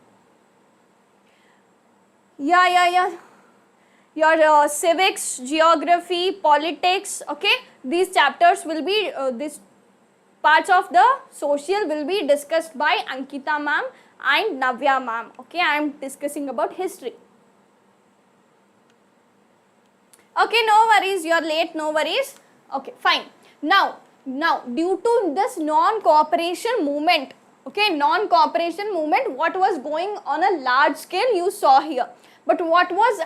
Yeah. Your civics, geography, politics, okay, these chapters will be, this parts of the social will be discussed by Ankita ma'am and Navya ma'am. Okay, I am discussing about history. Okay, no worries, you are late, no worries. Okay, fine. Now due to this non-cooperation movement, okay, non-cooperation movement, what was going on a large scale you saw here. But what was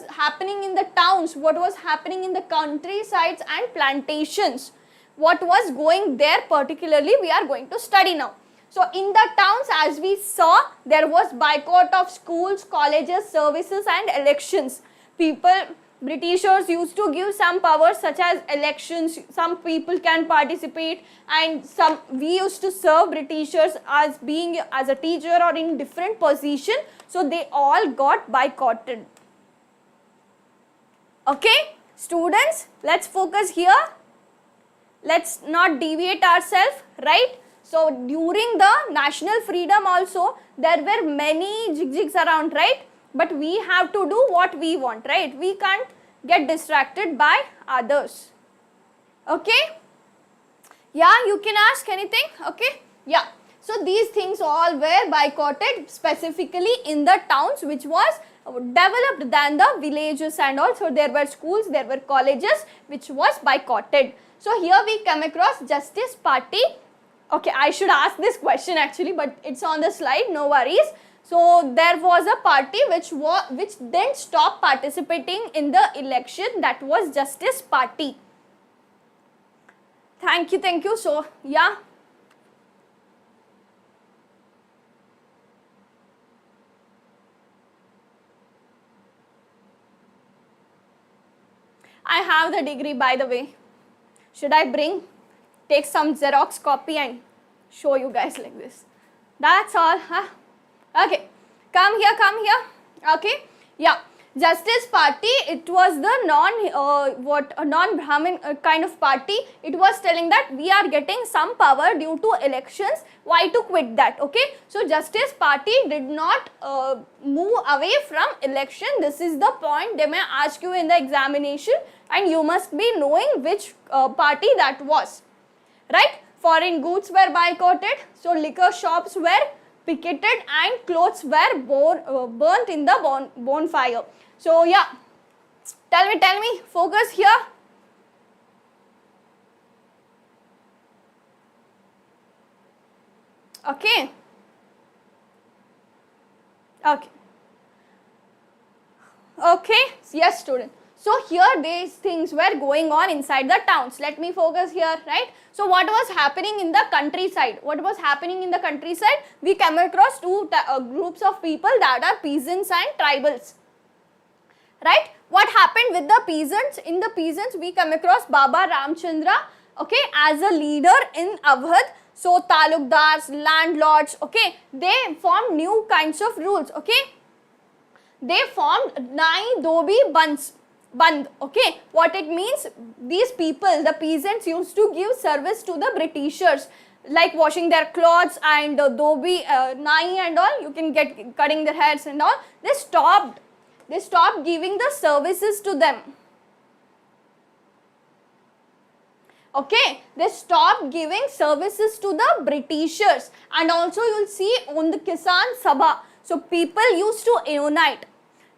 happening in the towns, what was happening in the countrysides and plantations, what was going there particularly, we are going to study now. So in the towns, as we saw, there was boycott of schools, colleges, services and elections. People Britishers used to give some powers such as elections, some people can participate, and we used to serve Britishers as being as a teacher or in different position, so they all got boycotted. Okay, students, let's focus here. Let's not deviate ourselves, right? So during the national freedom also, there were many jigs around, right? But we have to do what we want, right? We can't get distracted by others. Okay? Yeah, you can ask anything, okay? Yeah. So these things all were boycotted specifically in the towns which was developed than the villages and all. So there were schools, there were colleges which was boycotted. So here we come across Justice Party. Okay, I should ask this question actually, but it's on the slide, no worries. So there was a party which didn't stop participating in the election, that was Justice Party. Thank you. So yeah. I have the degree, by the way. Should I take some Xerox copy and show you guys like this? That's all, huh? Okay, come here, okay, yeah. Justice Party, it was the non-Brahmin kind of party. It was telling that we are getting some power due to elections, why to quit that, okay? So Justice Party did not move away from election. This is the point they may ask you in the examination, and you must be knowing which party that was, right? Foreign goods were boycotted, so liquor shops were picketed and clothes were burnt in the bonfire. So yeah, tell me, focus here. Okay. Yes, student. So here these things were going on inside the towns. Let me focus here, right? So what was happening in the countryside? We came across two groups of people, that are peasants and tribals, right? What happened with the peasants? In the peasants, we come across Baba Ramchandra, okay, as a leader in Awadh. So talukdars, landlords, okay, they formed new kinds of rules, okay. They formed Nai Dobi Band, okay. What it means, these people, the peasants, used to give service to the Britishers, like washing their clothes and dobi, nai and all, you can get cutting their hairs and all. They stopped giving the services to them. Okay, they stopped giving services to the Britishers, and also you will see on the Kisan Sabha. So people used to unite.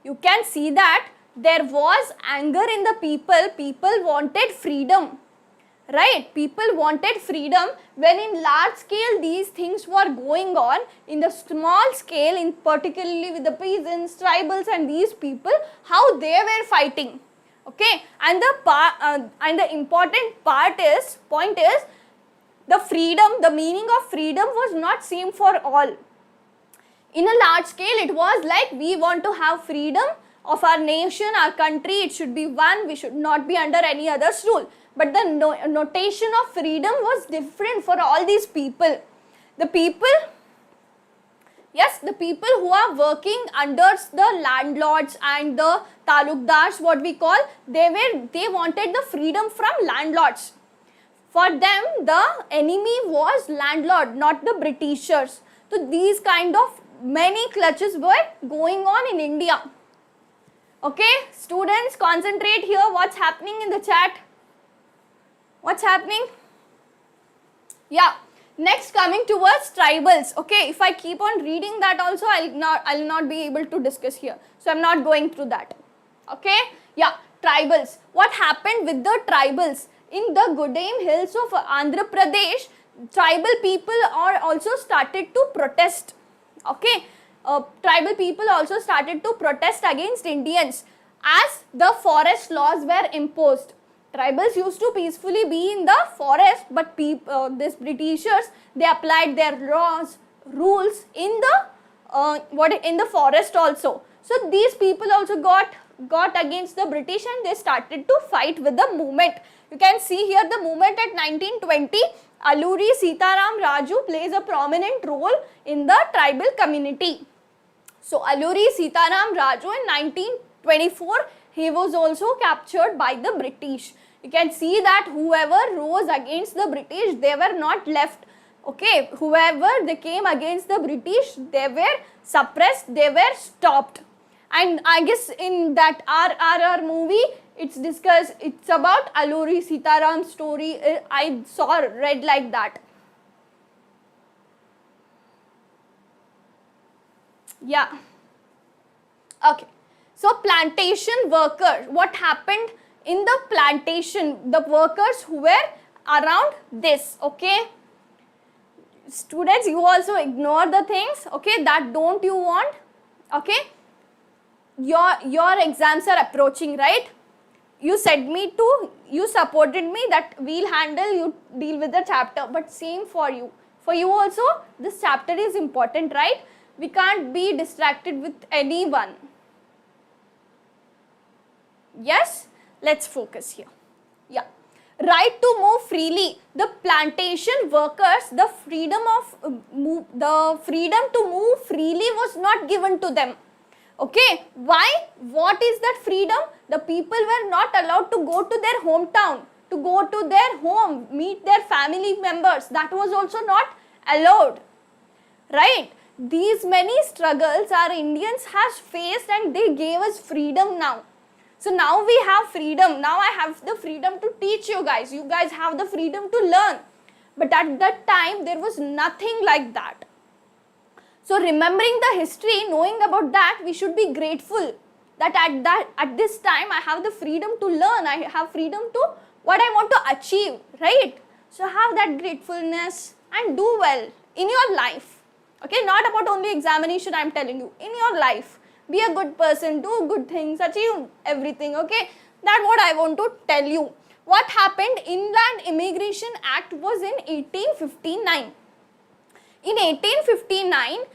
You can see that there was anger in the people. People wanted freedom, right? People wanted freedom. When in large scale these things were going on, in the small scale, in particularly with the peasants, tribals and these people, how they were fighting. Okay, and the important point is the freedom, the meaning of freedom was not same for all. In a large scale, it was like we want to have freedom of our nation, our country, it should be one, we should not be under any other's rule. But the notation of freedom was different for all these people. The people who are working under the landlords and the talukdars, what we call, they wanted the freedom from landlords. For them, the enemy was landlord, not the Britishers. So these kind of many clutches were going on in India. Okay, students, concentrate here. What's happening in the chat? What's happening? Yeah. Next, coming towards tribals. Okay, if I keep on reading that also, I'll not be able to discuss here. So I'm not going through that. Okay. Yeah. Tribals. What happened with the tribals? In the Godaim hills of Andhra Pradesh, tribal people are also started to protest. Okay. Tribal people also started to protest against Indians as the forest laws were imposed. Tribals used to peacefully be in the forest, but these Britishers, they applied their laws, rules in the forest also. So these people also got got against the British and they started to fight with the movement. You can see here the movement at 1920. Alluri Sitaram Raju plays a prominent role in the tribal community. So Alluri Sitaram Raju in 1924, he was also captured by the British. You can see that whoever rose against the British, they were not left. Okay, whoever they came against the British, they were suppressed, they were stopped. And I guess in that RRR movie, it's discussed, it's about Alluri Sitaram's story. I read like that. Yeah. Okay. So plantation workers, what happened in the plantation, the workers who were around this, okay. Students, you also ignore the things, okay, that don't you want, okay. Your exams are approaching, right? You said me to, you supported me that we'll handle, you deal with the chapter, but same for you. For you also, this chapter is important, right? We can't be distracted with anyone. Yes? Let's focus here. Yeah. Right to move freely. The plantation workers, the freedom to move freely was not given to them. Okay, why? What is that freedom? The people were not allowed to go to their hometown, to go to their home, meet their family members. That was also not allowed, right? These many struggles our Indians has faced and they gave us freedom now. So now we have freedom. Now I have the freedom to teach you guys. You guys have the freedom to learn. But at that time, there was nothing like that. So remembering the history, knowing about that, we should be grateful that at this time I have the freedom to learn. I have freedom to what I want to achieve, right? So have that gratefulness and do well in your life. Okay, not about only examination I am telling you. In your life, be a good person, do good things, achieve everything, okay? That's what I want to tell you. What happened? Inland Immigration Act was in 1859. In 1859,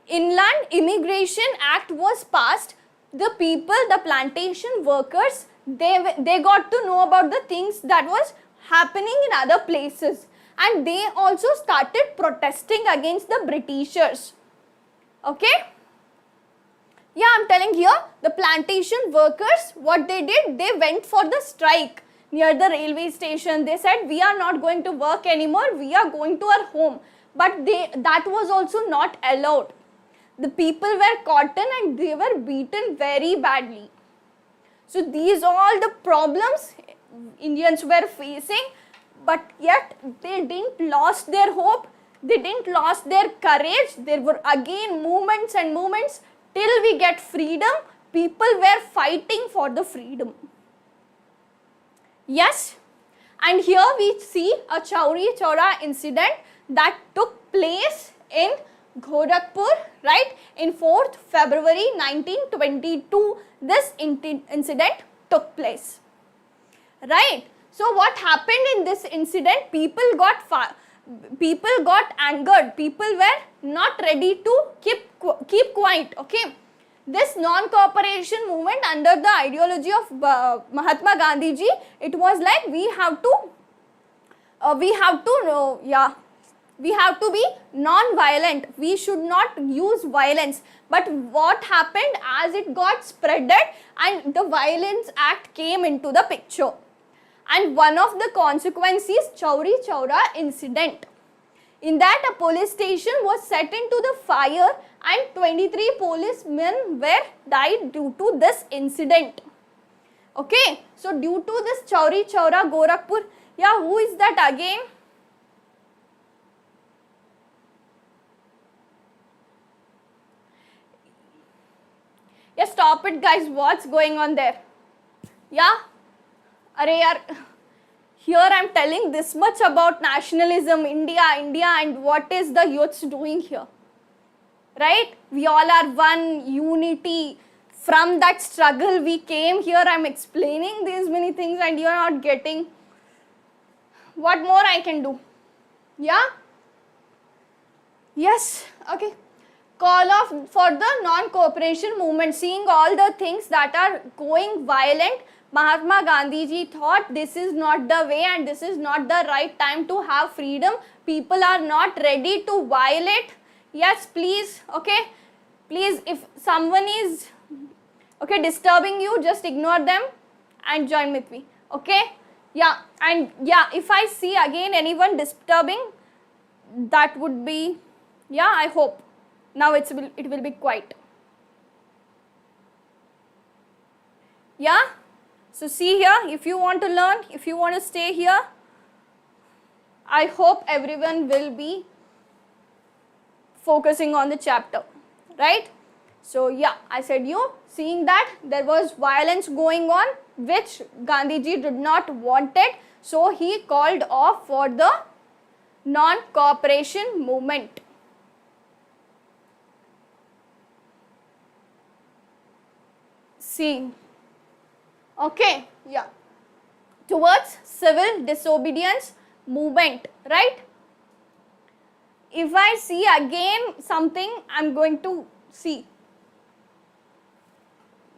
Inland Immigration Act was passed. The people, the plantation workers, they got to know about the things that was happening in other places. And they also started protesting against the Britishers. Okay? Yeah, I'm telling here, the plantation workers, what they did, they went for the strike near the railway station. They said, we are not going to work anymore, we are going to our home. But that was also not allowed. The people were caught and they were beaten very badly. So these are all the problems Indians were facing, but yet they didn't lost their hope, they didn't lost their courage. There were again movements and movements till we get freedom. People were fighting for the freedom. Yes, and here we see a Chauri Chaura incident that took place in Gorakhpur, right, in 4th February 1922, this incident took place, right. So what happened in this incident? People got angered, people were not ready to keep quiet, okay. This non-cooperation movement under the ideology of Mahatma Gandhi ji, it was like we have to be non-violent. We should not use violence. But what happened as it got spreaded and the Violence Act came into the picture. And one of the consequences, Chauri Chaura incident. In that, a police station was set into the fire and 23 policemen were died due to this incident. Okay, so due to this Chauri Chaura Gorakhpur, yeah, who is that again? Yeah, stop it guys, what's going on there? Yeah, here I am telling this much about nationalism, India and what is the youths doing here, right? We all are one, unity. From that struggle we came here. I am explaining these many things and you are not getting. What more I can do? Yeah? Yes, okay. call of for the non-cooperation movement. Seeing all the things that are going violent, Mahatma Gandhi ji thought this is not the way and this is not the right time to have freedom. People are not ready to violate. Yes, please, okay, please, if someone is disturbing you, just ignore them and join with me, okay? Yeah, and yeah, if I see again anyone disturbing, that would be, yeah, I hope now it will be quiet. Yeah, so see here, if you want to learn, if you want to stay here, I hope everyone will be focusing on the chapter, right? So yeah, I said you, seeing that there was violence going on which Gandhiji did not want it, so he called off for the non-cooperation movement. See, okay, yeah, towards civil disobedience movement, right? If I see again something, I'm going to see.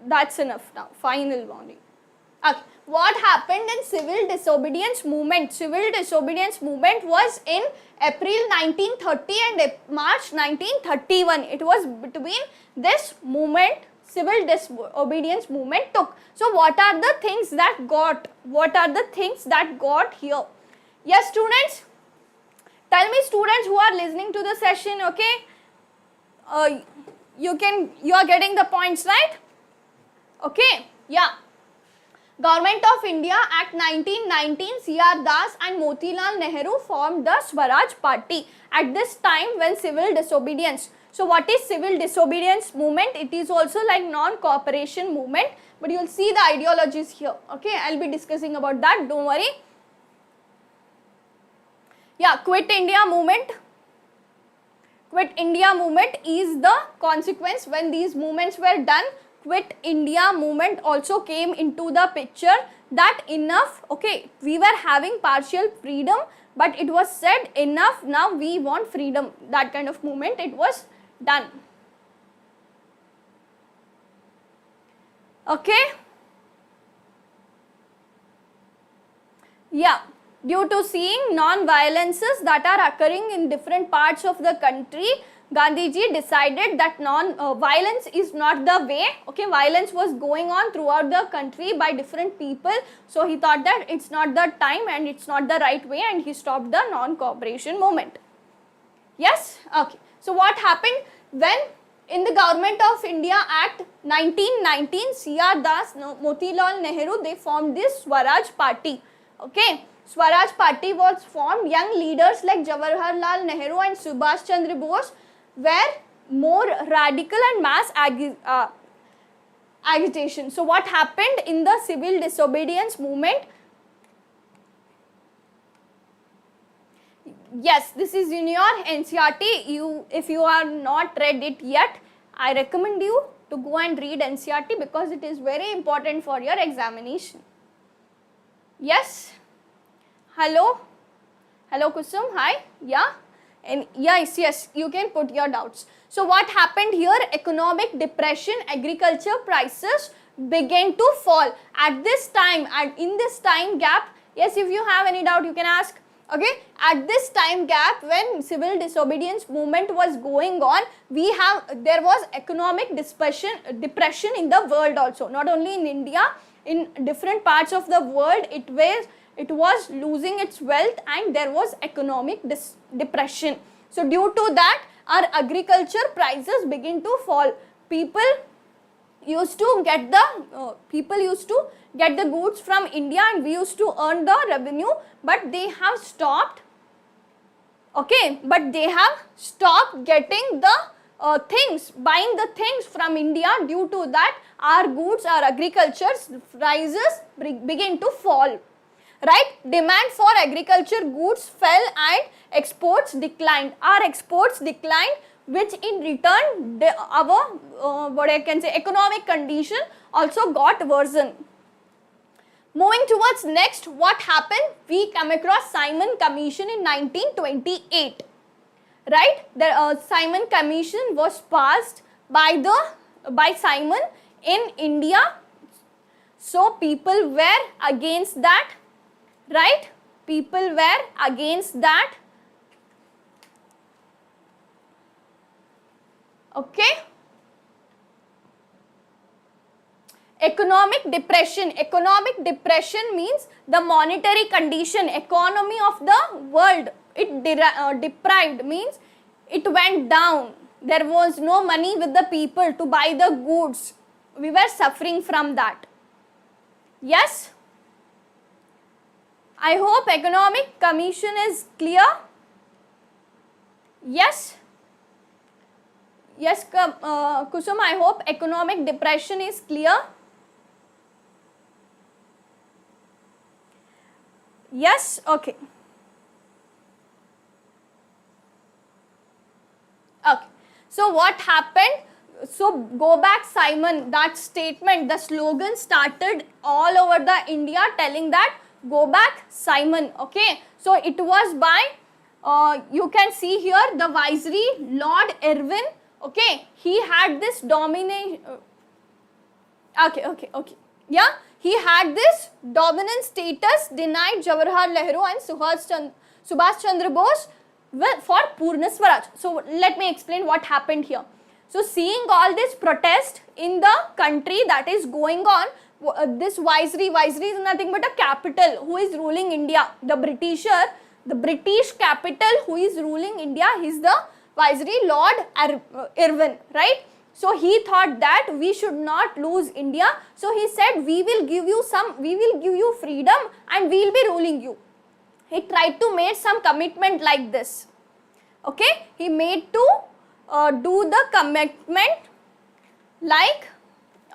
That's enough now, final warning. Okay. What happened in civil disobedience movement? Civil disobedience movement was in April 1930 and March 1931. It was between this movement, civil disobedience movement took. So what are the things that got? What are the things that got here? Yes, students? Tell me, students who are listening to the session, okay? You are getting the points, right? Okay, yeah. Government of India Act 1919, C.R. Das and Motilal Nehru formed the Swaraj Party at this time when civil disobedience. So what is civil disobedience movement? It is also like non-cooperation movement, but you will see the ideologies here. Okay, I will be discussing about that, don't worry. Yeah, Quit India movement. Quit India movement is the consequence when these movements were done. Quit India movement also came into the picture that enough, okay, we were having partial freedom, but it was said enough, now we want freedom. That kind of movement, it was done. Okay. Yeah. Due to seeing non-violences that are occurring in different parts of the country, Gandhiji decided that violence is not the way. Okay, violence was going on throughout the country by different people. So he thought that it's not the time and it's not the right way, and he stopped the non-cooperation movement. Yes? Okay. So what happened when in the Government of India Act 1919, C.R. Das, Motilal Nehru, they formed this Swaraj Party. Okay. Swaraj Party was formed. Young leaders like Jawaharlal Nehru and Subhash Chandra Bose were more radical and mass agitation. So what happened in the civil disobedience movement? Yes, this is in your NCERT. If you are not read it yet, I recommend you to go and read NCERT because it is very important for your examination. Yes. Hello. Hello Kusum. Hi. Yeah. And yes, you can put your doubts. So what happened here? Economic depression, agriculture prices began to fall at this time, and in this time gap, yes, if you have any doubt you can ask. Okay, at this time gap when civil disobedience movement was going on, there was economic depression in the world also, not only in India, in different parts of the world it was losing its wealth and there was economic depression. So due to that, our agriculture prices begin to fall. People used to get the goods from India and we used to earn the revenue, but they have stopped. Okay, but they have stopped getting the buying the things from India. Due to that, our goods, our agriculture's prices begin to fall. Right? Demand for agriculture goods fell and exports declined. Our exports declined, which in return our economic condition also got worsened. Moving towards next, what happened? We come across Simon Commission in 1928. right? The Simon Commission was passed by Simon in India. So people were against that, right? People were against that. Okay. Economic depression. Economic depression means the monetary condition, economy of the world. It deprived means it went down. There was no money with the people to buy the goods. We were suffering from that. Yes? I hope economic commission is clear. Yes? Yes, Kusum, I hope economic depression is clear. Yes, okay. Okay. So what happened? So go back Simon, that statement, the slogan started all over the India telling that go back Simon. Okay. So it was by, you can see here the Viceroy Lord Irwin. Okay. He had this domination. Okay. Yeah. He had this dominant status denied Jawaharlal Nehru and Subhash Chandra Bose for Purna Swaraj. So let me explain what happened here. So seeing all this protest in the country that is going on, this Viceroy is nothing but a capital who is ruling India. The British capital who is ruling India, he is the Viceroy Lord Irwin, right? So he thought that we should not lose India. So he said, we will give you freedom and we will be ruling you. He tried to make some commitment like this. Okay, he made to do the commitment like,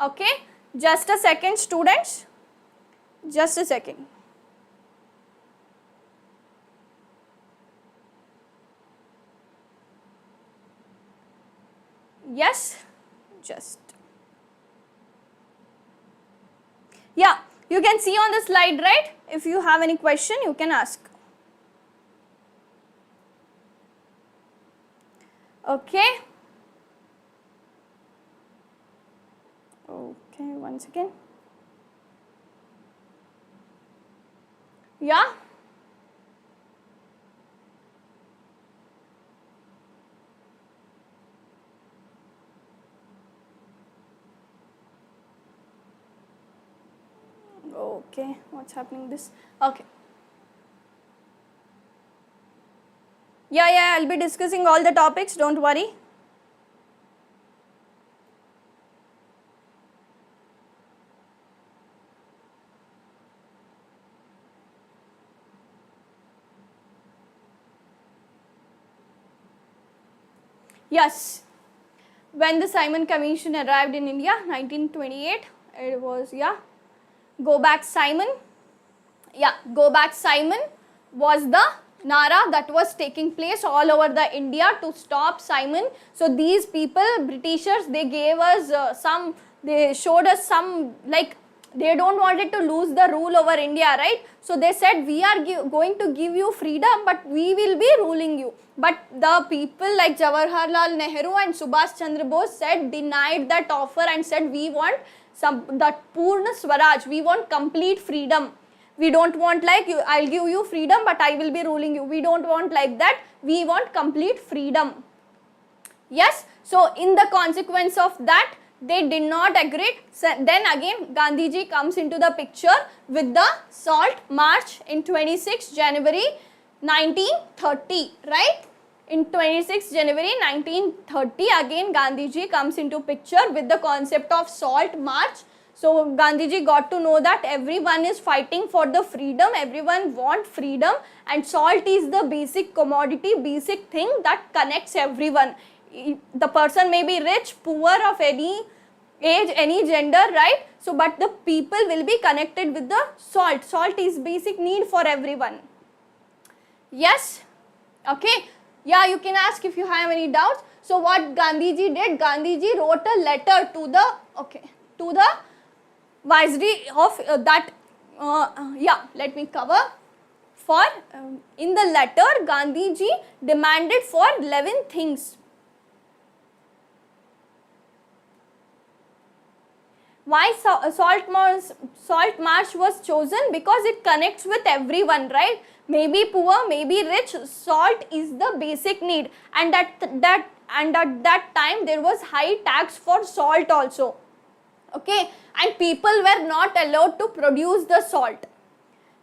okay, just a second students, just a second. Yes, just. Yeah, you can see on the slide, right? If you have any question, you can ask. Okay. Okay, one second. Yeah. Okay, what's happening this? Okay. Yeah, I'll be discussing all the topics, don't worry. Yes, when the Simon Commission arrived in India, 1928, it was, yeah, go back Simon. Yeah, go back Simon was the Nara that was taking place all over the India to stop Simon. So these people, Britishers, they gave us they showed us some, like, they don't wanted to lose the rule over India, right? So they said, we are going to give you freedom, but we will be ruling you. But the people like Jawaharlal Nehru and Subhash Chandra Bose said, denied that offer and said, we want that Purna Swaraj, we want complete freedom. We don't want like, I'll give you freedom, but I will be ruling you. We don't want like that. We want complete freedom. Yes. So in the consequence of that, they did not agree. So then again, Gandhiji comes into the picture with the Salt March in 26 January 1930, right? In 26 January 1930, again Gandhiji comes into picture with the concept of Salt March. So Gandhiji got to know that everyone is fighting for the freedom, everyone wants freedom, and salt is the basic commodity, basic thing that connects everyone. The person may be rich, poor, of any age, any gender, right? So but the people will be connected with the salt. Salt is basic need for everyone. Yes? Okay. Yeah, you can ask if you have any doubts. So what Gandhiji did, Gandhiji wrote a letter to the Viceroy of that, yeah, let me cover for in the letter Gandhiji demanded for 11 things. Why salt march was chosen? Because it connects with everyone, right? Maybe poor, maybe rich, salt is the basic need, and at that time there was high tax for salt also. Okay, and people were not allowed to produce the salt.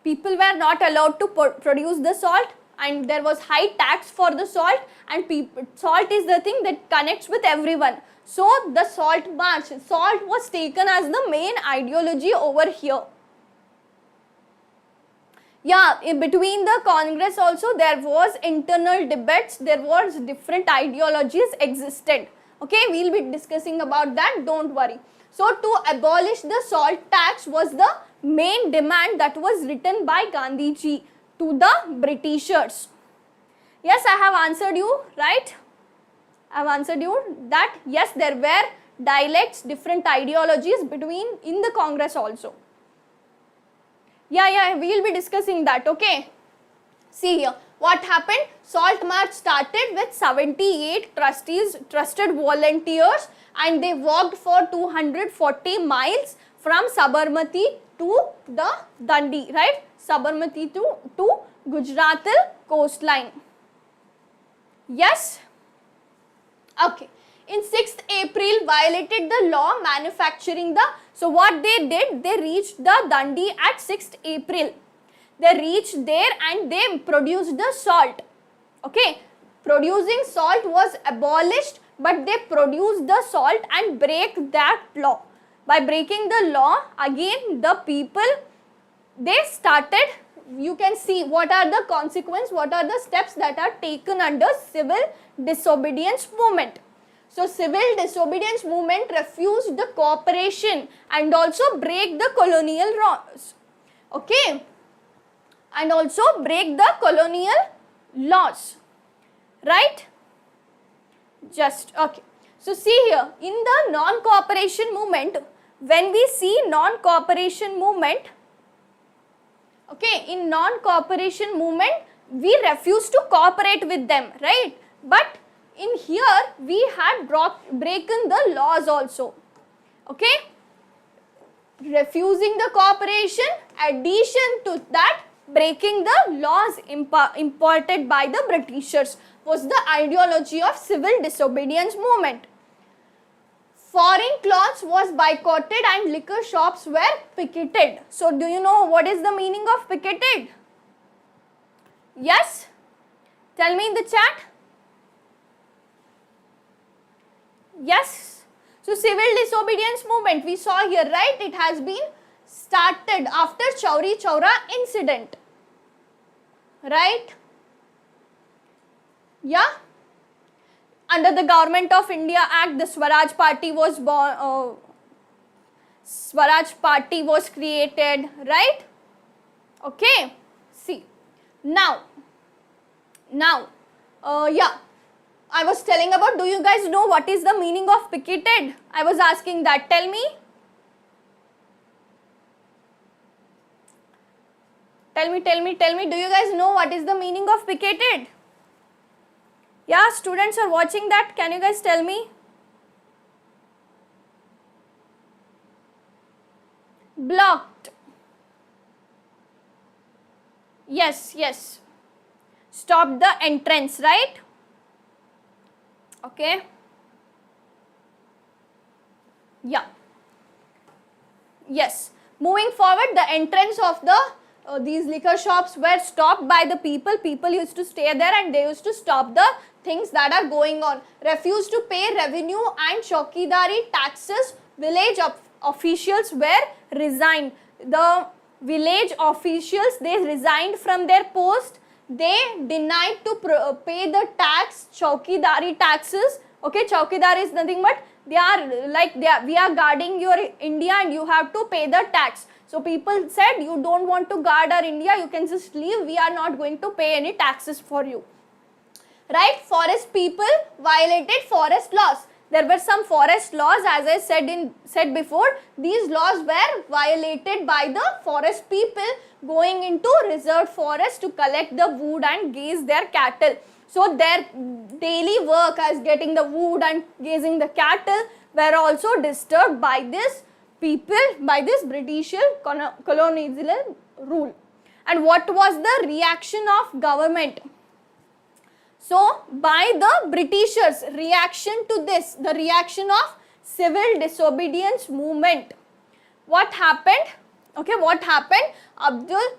People were not allowed to produce the salt, and there was high tax for the salt, and salt is the thing that connects with everyone. So the salt march, salt was taken as the main ideology over here. Yeah, in between the Congress also there was internal debates, there was different ideologies existed. Okay, we will be discussing about that, don't worry. So to abolish the salt tax was the main demand that was written by Gandhiji to the Britishers. Yes, I have answered you, right? I have answered you that yes, there were dialects, different ideologies between in the Congress also. Yeah, we will be discussing that, okay. See here, what happened? Salt march started with 78 trusted volunteers, and they walked for 240 miles from Sabarmati to the Dandi, right? Sabarmati to Gujarat coastline. Yes? Okay. In 6th April, violated the law manufacturing the, so what they did, they reached the Dandi at 6th April. They reached there and they produced the salt. Okay, producing salt was abolished, but they produced the salt and break that law. By breaking the law, again the people, they started, you can see what are the consequences, what are the steps that are taken under civil disobedience movement. So civil disobedience movement refused the cooperation and also break the colonial laws. Okay, and also break the colonial laws, right? Just okay. So see here, in the non-cooperation movement, when we see non-cooperation movement, okay, in non-cooperation movement, we refuse to cooperate with them, right? But in here, we had broken the laws also, okay? Refusing the cooperation, addition to that, breaking the laws imparted by the Britishers was the ideology of civil disobedience movement. Foreign clothes was boycotted and liquor shops were picketed. So, do you know what is the meaning of picketed? Yes? Tell me in the chat. Yes. So, civil disobedience movement we saw here, right? It has been started after Chauri Chaura incident, right? Yeah. Under the Government of India Act, the Swaraj Party was born. Swaraj Party was created, right? Okay. See. Now, yeah. I was telling about, do you guys know what is the meaning of picketed? I was asking that. Tell me. Tell me. Do you guys know what is the meaning of picketed? Yeah, students are watching that. Can you guys tell me? Blocked. Yes. Stop the entrance, right? Okay. Yeah. Yes. Moving forward, the entrance of the these liquor shops were stopped by the people. People used to stay there and they used to stop the things that are going on. Refused to pay revenue and Chaukidari taxes. Village officials were resigned. The village officials, they resigned from their post. They denied to pay the tax, Chaukidari taxes. Okay, Chaukidar is nothing but we are guarding your India and you have to pay the tax. So people said, you don't want to guard our India, you can just leave, we are not going to pay any taxes for you. Right? Forest people violated forest laws. There were some forest laws, as I said before. These laws were violated by the forest people going into reserved forest to collect the wood and graze their cattle. So their daily work as getting the wood and grazing the cattle were also disturbed by this people, by this British colonial rule. And what was the reaction of government? So, by the Britishers' reaction to this, the reaction of civil disobedience movement, what happened? Okay, what happened?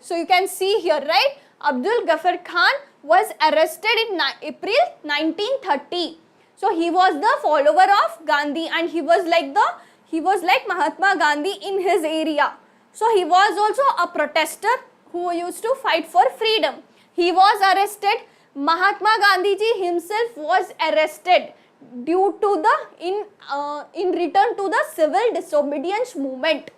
So you can see here, right? Abdul Ghaffar Khan was arrested in April 1930. So he was the follower of Gandhi, and he was like Mahatma Gandhi in his area. So he was also a protester who used to fight for freedom. He was arrested. Mahatma Gandhi ji himself was arrested due to the in return to the civil disobedience movement.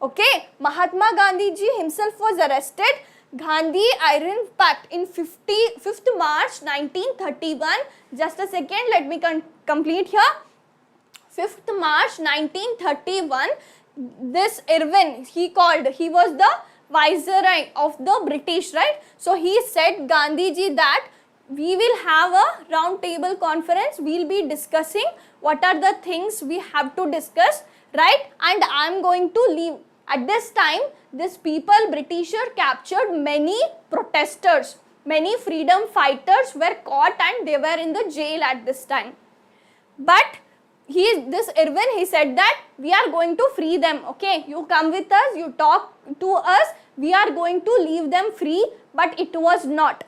Okay, Mahatma Gandhi ji himself was arrested. Gandhi Iron Pact in 5th March 1931. Just a second, let me complete here. 5th March 1931. This Irwin, he was the viceroy of the British, right? So he said Gandhiji that we will have a round table conference. We will be discussing what are the things we have to discuss, right? And I am going to leave. At this time, this people, Britisher, captured many protesters. Many freedom fighters were caught and they were in the jail at this time. But this Irwin, he said that we are going to free them. Okay, you come with us, you talk to us, we are going to leave them free. But it was not.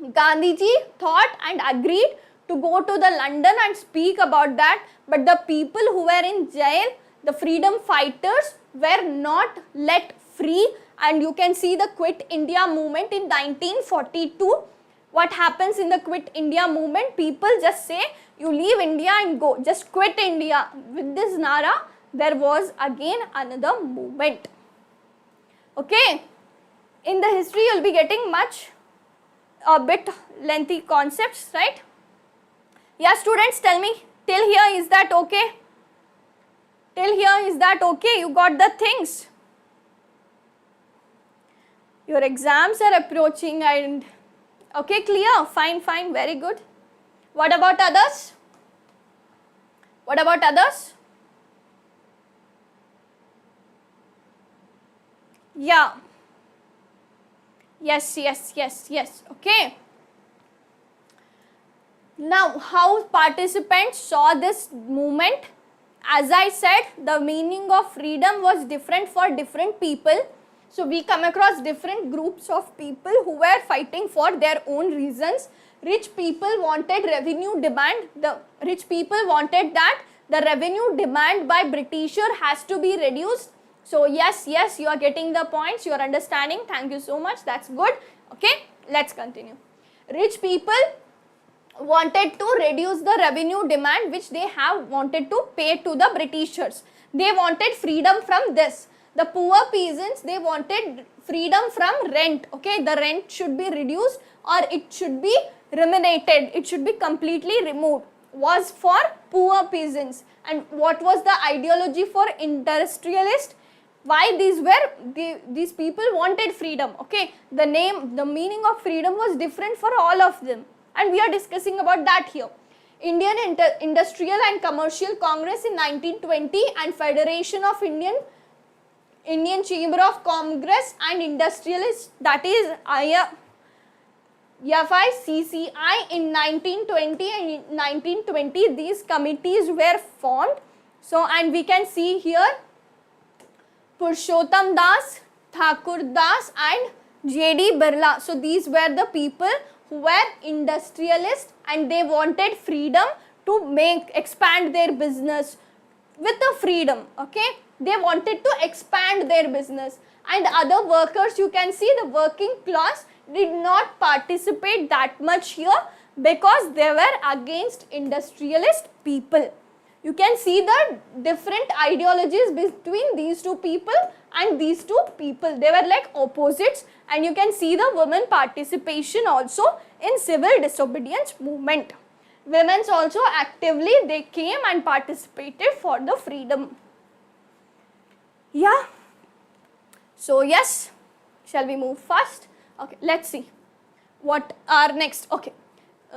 Gandhiji thought and agreed to go to the London and speak about that. But the people who were in jail, the freedom fighters, were not let free. And you can see the Quit India movement in 1942. What happens in the Quit India movement? People just say, you leave India and go, just quit India. With this nara, there was again another movement. Okay, in the history you will be getting a bit lengthy concepts, right? Yeah, students, tell me, till here is that okay? Till here is that okay? You got the things? Your exams are approaching and okay, clear, fine, very good. What about others? What about others? Yeah. Yes, okay. Now, how participants saw this movement? As I said, the meaning of freedom was different for different people. So, we come across different groups of people who were fighting for their own reasons. Rich people wanted revenue demand. The rich people wanted that the revenue demand by Britisher has to be reduced. So, yes, you are getting the points, you are understanding. Thank you so much. That's good. Okay, let's continue. Rich people wanted to reduce the revenue demand which they have wanted to pay to the Britishers. They wanted freedom from this. The poor peasants, they wanted freedom from rent. Okay, the rent should be reduced or it should be eliminated. It should be completely removed. Was for poor peasants. And what was the ideology for industrialists? Why these people wanted freedom? Okay, the meaning of freedom was different for all of them. And we are discussing about that here. Indian Industrial and Commercial Congress in 1920 and Federation of Indian Chamber of Commerce and Industrialists, that is FICCI in 1920 and in 1920 these committees were formed. So, and we can see here Purushottam Das, Thakur Das and J.D. Birla. So, these were the people who were industrialists and they wanted freedom to expand their business with the freedom. Okay, they wanted to expand their business. And other workers, you can see the working class did not participate that much here because they were against industrialist people. You can see the different ideologies between these two people and these two people. They were like opposites, and you can see the women participation also in civil disobedience movement. women also actively they came and participated for the freedom. Yeah. So yes, shall we move fast? Okay, let's see what are next. Okay,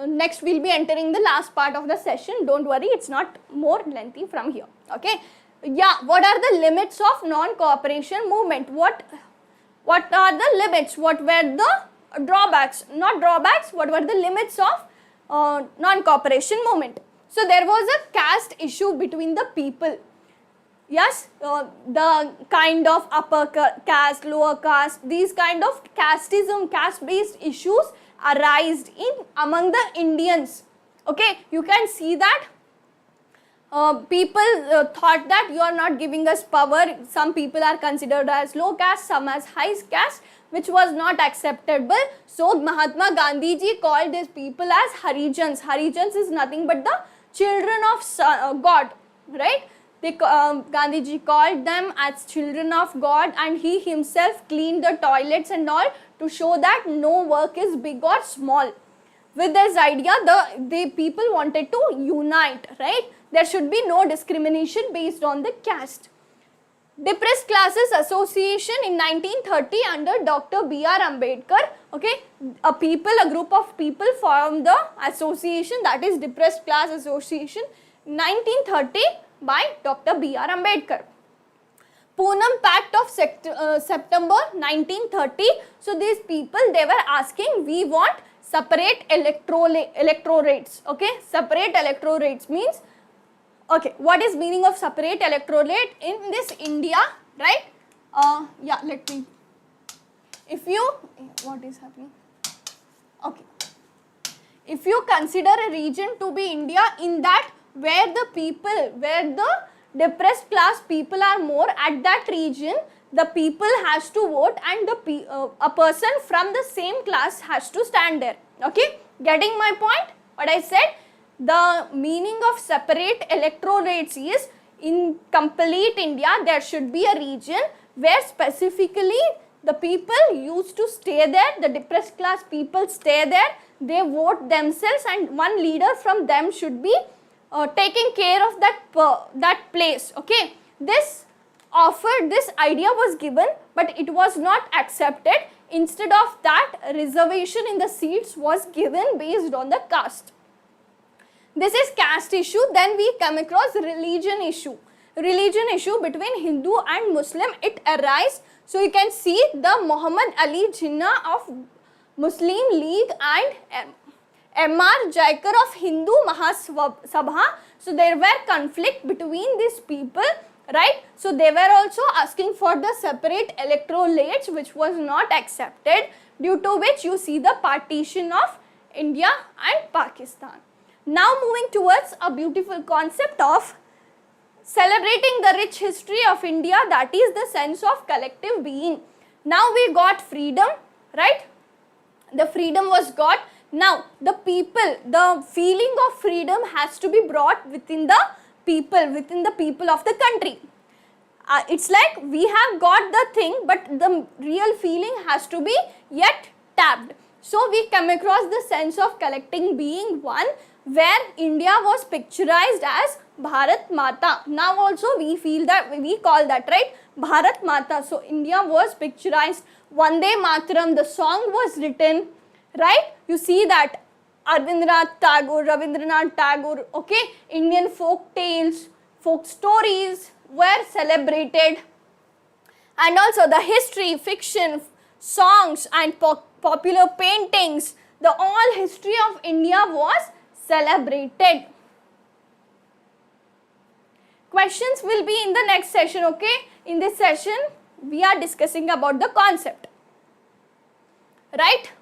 next we'll be entering the last part of the session. Don't worry, it's not more lengthy from here. Okay. Yeah, what are the limits of non-cooperation movement? What are the limits? What were the drawbacks? Not drawbacks, what were the limits of non-cooperation movement? So there was a caste issue between the people. Yes, the kind of upper caste, lower caste, these kind of casteism, caste-based issues arised among the Indians. Okay, you can see that people thought that you are not giving us power. Some people are considered as low caste, some as high caste, which was not acceptable. So Mahatma Gandhi ji called these people as Harijans. Harijans is nothing but the children of God, right? Gandhi ji called them as children of God, and he himself cleaned the toilets and all to show that no work is big or small. With this idea, the people wanted to unite, right? There should be no discrimination based on the caste. Depressed Classes Association in 1930 under Dr. B.R. Ambedkar, okay, a group of people formed the association, that is Depressed Class Association, 1930 by Dr. B.R. Ambedkar. Poonam Pact of September 1930. So these people, they were asking, we want separate electorates. Okay, separate electorates means, okay, what is meaning of separate electorate in this India, right? Yeah, let me, if you, what is happening? Okay, if you consider a region to be India, in that where the depressed class people are more at that region, the people has to vote, and a person from the same class has to stand there. Okay, getting my point? What I said? The meaning of separate electorates is, in complete India, there should be a region where specifically the people used to stay there, the depressed class people stay there, they vote themselves, and one leader from them should be taking care of that place. Okay, this idea was given, but it was not accepted. Instead of that, reservation in the seats was given based on the caste. This is caste issue. Then we come across religion issue. Religion issue between Hindu and Muslim, it arises. So you can see the Muhammad Ali Jinnah of Muslim League and M.R. Jaikar of Hindu Mahasabha. So there were conflict between these people, right? So they were also asking for the separate electorates, which was not accepted, due to which you see the partition of India and Pakistan. Now moving towards a beautiful concept of celebrating the rich history of India, that is the sense of collective being. Now we got freedom, right? The freedom was got. Now the people, the feeling of freedom has to be brought within the people of the country. It's like we have got the thing, but the real feeling has to be yet tapped. So we come across the sense of collecting being one, where India was picturized as Bharat Mata. Now also we feel that, we call that, right, Bharat Mata. So India was picturized. Vande Mataram, the song was written, right? You see that Rabindranath Tagore, okay, Indian folk tales, folk stories were celebrated, and also the history, fiction, songs and popular paintings, the all history of India was celebrated. Questions will be in the next session, okay? In this session, we are discussing about the concept, right?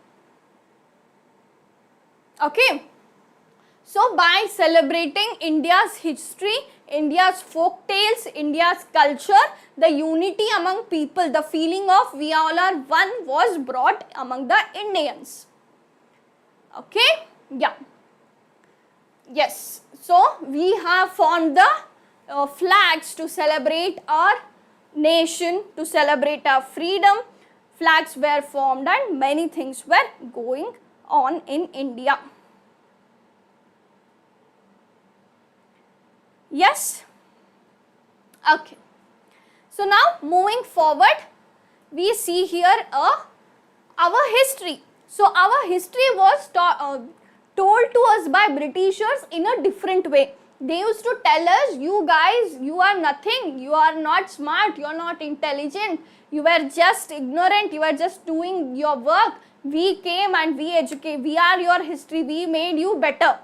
Okay. So by celebrating India's history, India's folk tales, India's culture, the unity among people, the feeling of we all are one was brought among the Indians. Okay? Yeah. Yes. So we have formed the flags to celebrate our nation, to celebrate our freedom. Flags were formed and many things were going on in India. Yes? Okay. So now moving forward, we see here our history. So our history was told to us by Britishers in a different way. They used to tell us, you guys, you are nothing, you are not smart, you are not intelligent, you were just ignorant, you were just doing your work. We came and we educate, we are your history, we made you better,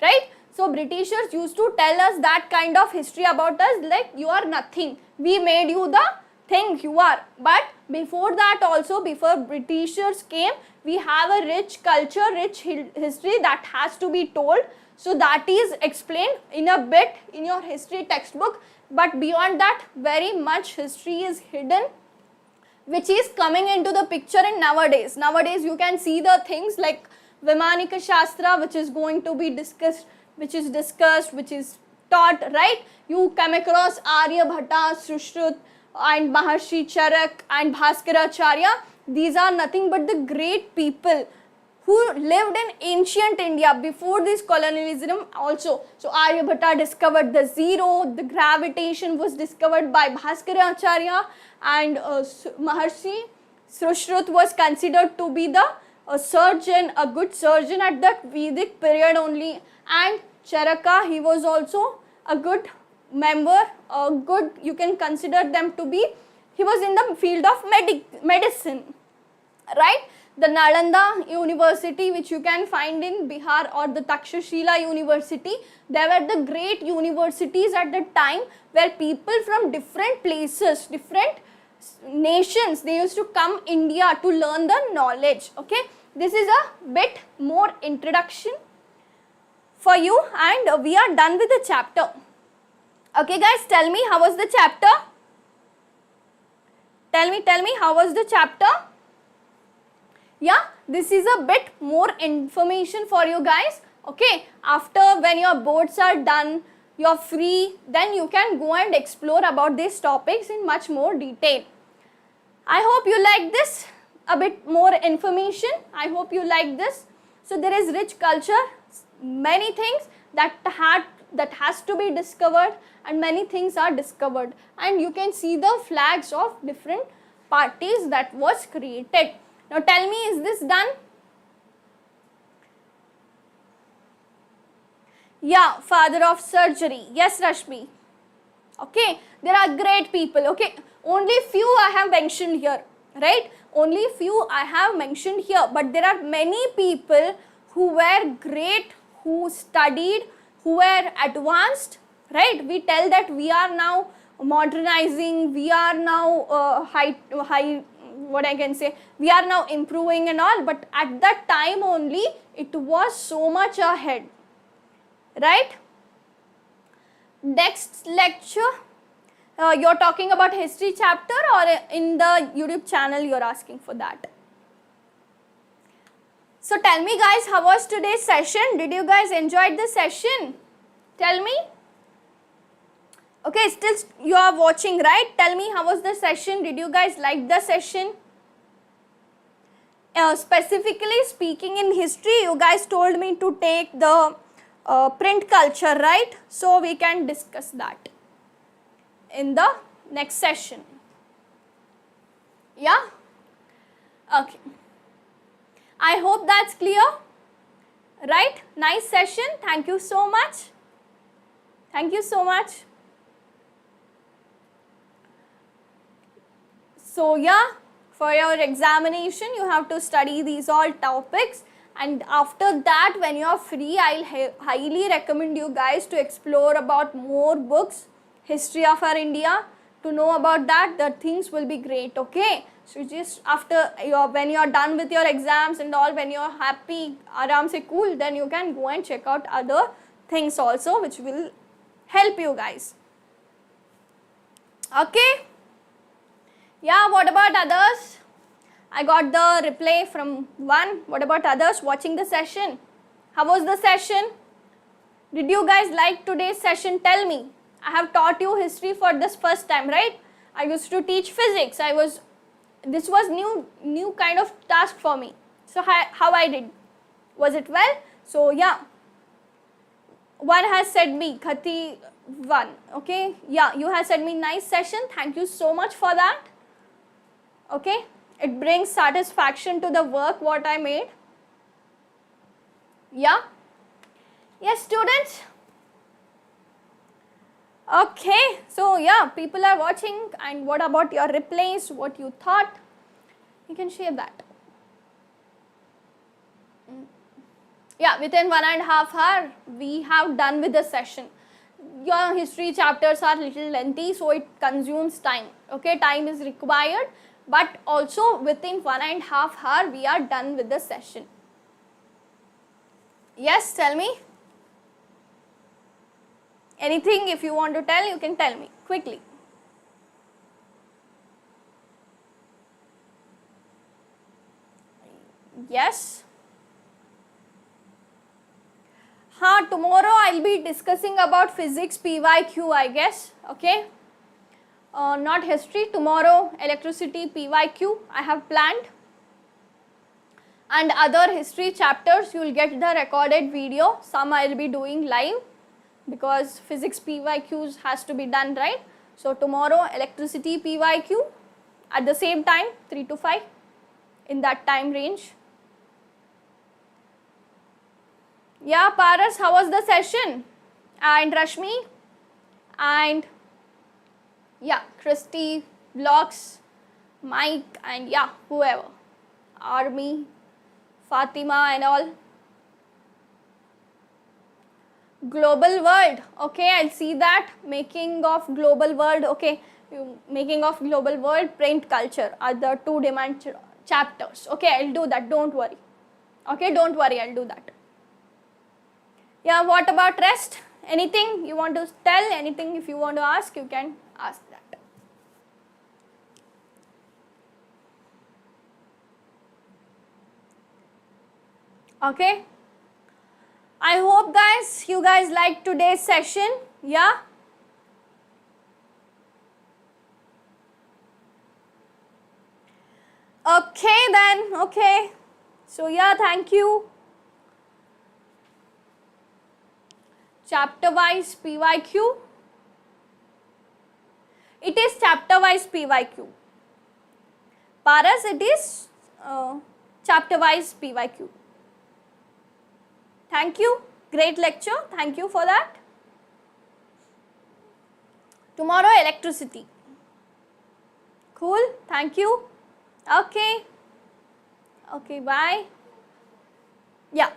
right? So Britishers used to tell us that kind of history about us, like you are nothing, we made you the thing you are. But before that also, before Britishers came, we have a rich culture, rich history that has to be told. So that is explained in a bit in your history textbook, but beyond that very much history is hidden, which is coming into the picture in nowadays. Nowadays you can see the things like Vaimanika Shastra, which is going to be discussed, which is taught, right? You come across Aryabhatta, Sushrut and Maharshi Charak and Bhaskaracharya. These are nothing but the great people who lived in ancient India before this colonialism also. So Aryabhatta discovered the zero, the gravitation was discovered by Bhaskaracharya, and Maharshi Sushrut was considered to be the surgeon, a good surgeon at that Vedic period only, and Charaka, he was also a good member, a good, you can consider them to be, he was in the field of medicine, right? The Nalanda University, which you can find in Bihar, or the Takshashila University, they were the great universities at the time where people from different places, different nations, they used to come India to learn the knowledge. Okay, this is a bit more introduction for you, and we are done with the chapter. Okay guys, tell me how was the chapter? Tell me how was the chapter? Yeah, this is a bit more information for you guys. Okay, after when your boards are done, you're free, then you can go and explore about these topics in much more detail. I hope you like this, a bit more information. I hope you like this. So there is rich culture, many things that has to be discovered, and many things are discovered, and you can see the flags of different parties that was created. Now tell me, is this done? Yeah, father of surgery. Yes, Rashmi. Okay, there are great people. Okay, only few I have mentioned here, right? Only few I have mentioned here, but there are many people who were great, who studied, who were advanced, right? We tell that we are now modernizing, we are now what I can say, we are now improving and all, but at that time only it was so much ahead, right? Next lecture, you're talking about history chapter, or in the YouTube channel you're asking for that? So tell me guys, how was today's session? Did you guys enjoy the session? Tell me. Okay, still you are watching, right? Tell me, how was the session? Did you guys like the session? Specifically speaking, in history, you guys told me to take the print culture, right? So we can discuss that in the next session. Yeah? Okay. I hope that's clear, right? Nice session. Thank you so much. Thank you so much. So yeah, for your examination, you have to study these all topics, and after that, when you are free, I'll highly recommend you guys to explore about more books, history of our India. To know about that, the things will be great. Okay, so just after when you are done with your exams and all, when you are happy, aram se cool, then you can go and check out other things also, which will help you guys. Okay. Yeah, what about others? I got the reply from one. What about others watching the session? How was the session? Did you guys like today's session? Tell me. I have taught you history for this first time, right? I used to teach physics. This was new kind of task for me. So how I did? Was it well? So yeah. One has said me, Khati, 1. Okay, yeah, you have sent me nice session. Thank you so much for that. Okay, it brings satisfaction to the work what I made. Yeah. Yes, students. Okay, so yeah, people are watching, and what about your replies, what you thought? You can share that. Yeah, within 1.5 hours, we have done with the session. Your history chapters are little lengthy, so it consumes time. Okay, time is required, but also within 1.5 hours, we are done with the session. Yes, tell me. Anything if you want to tell, you can tell me quickly. Yes. Tomorrow I'll be discussing about physics PYQ, I guess. Okay. Not history. Tomorrow electricity PYQ I have planned. And other history chapters you will get the recorded video. Some I'll be doing live, because physics PYQs has to be done, right? So tomorrow electricity PYQ at the same time, 3 to 5, in that time range. Yeah, Paras, how was the session? And Rashmi, and yeah, Christy, Vlogs, Mike, and yeah, whoever, Army, Fatima and all. Global world, okay, I'll see that. Making of global world, okay, making of global world, print culture are the 2 demand chapters. Okay, I'll do that, don't worry. Okay, don't worry, I'll do that. Yeah, what about rest? Anything you want to tell? Anything if you want to ask, you can ask that. Okay. I hope you guys liked today's session. Yeah. Okay then. Okay. So yeah, thank you. Chapter wise PYQ. It is chapter wise PYQ. Paras, it is chapter wise PYQ. Thank you. Great lecture. Thank you for that. Tomorrow electricity. Cool. Thank you. Okay. Okay, bye. Yeah.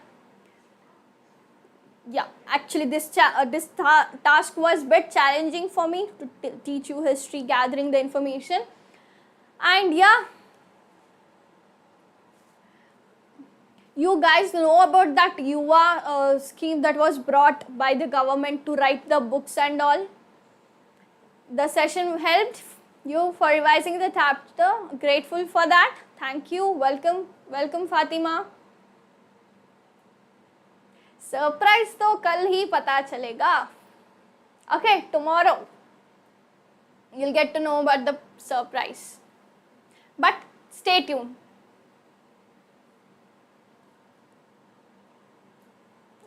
Yeah, actually this task was a bit challenging for me to teach you history, gathering the information. And yeah, you guys know about that Yuva scheme that was brought by the government to write the books and all. The session helped you for revising the chapter. Grateful for that. Thank you. Welcome. Welcome, Fatima. Surprise तो कल ही पता चलेगा. Okay, tomorrow you'll get to know about the surprise. But stay tuned.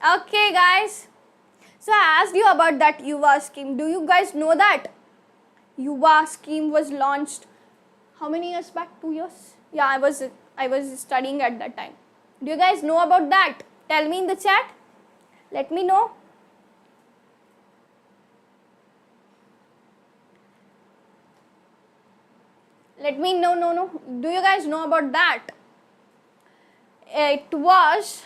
Okay, guys. So I asked you about that Yuva scheme. Do you guys know that Yuva scheme was launched how many years back? 2 years? Yeah, I was studying at that time. Do you guys know about that? Tell me in the chat. Let me know. Let me know. No. Do you guys know about that? It was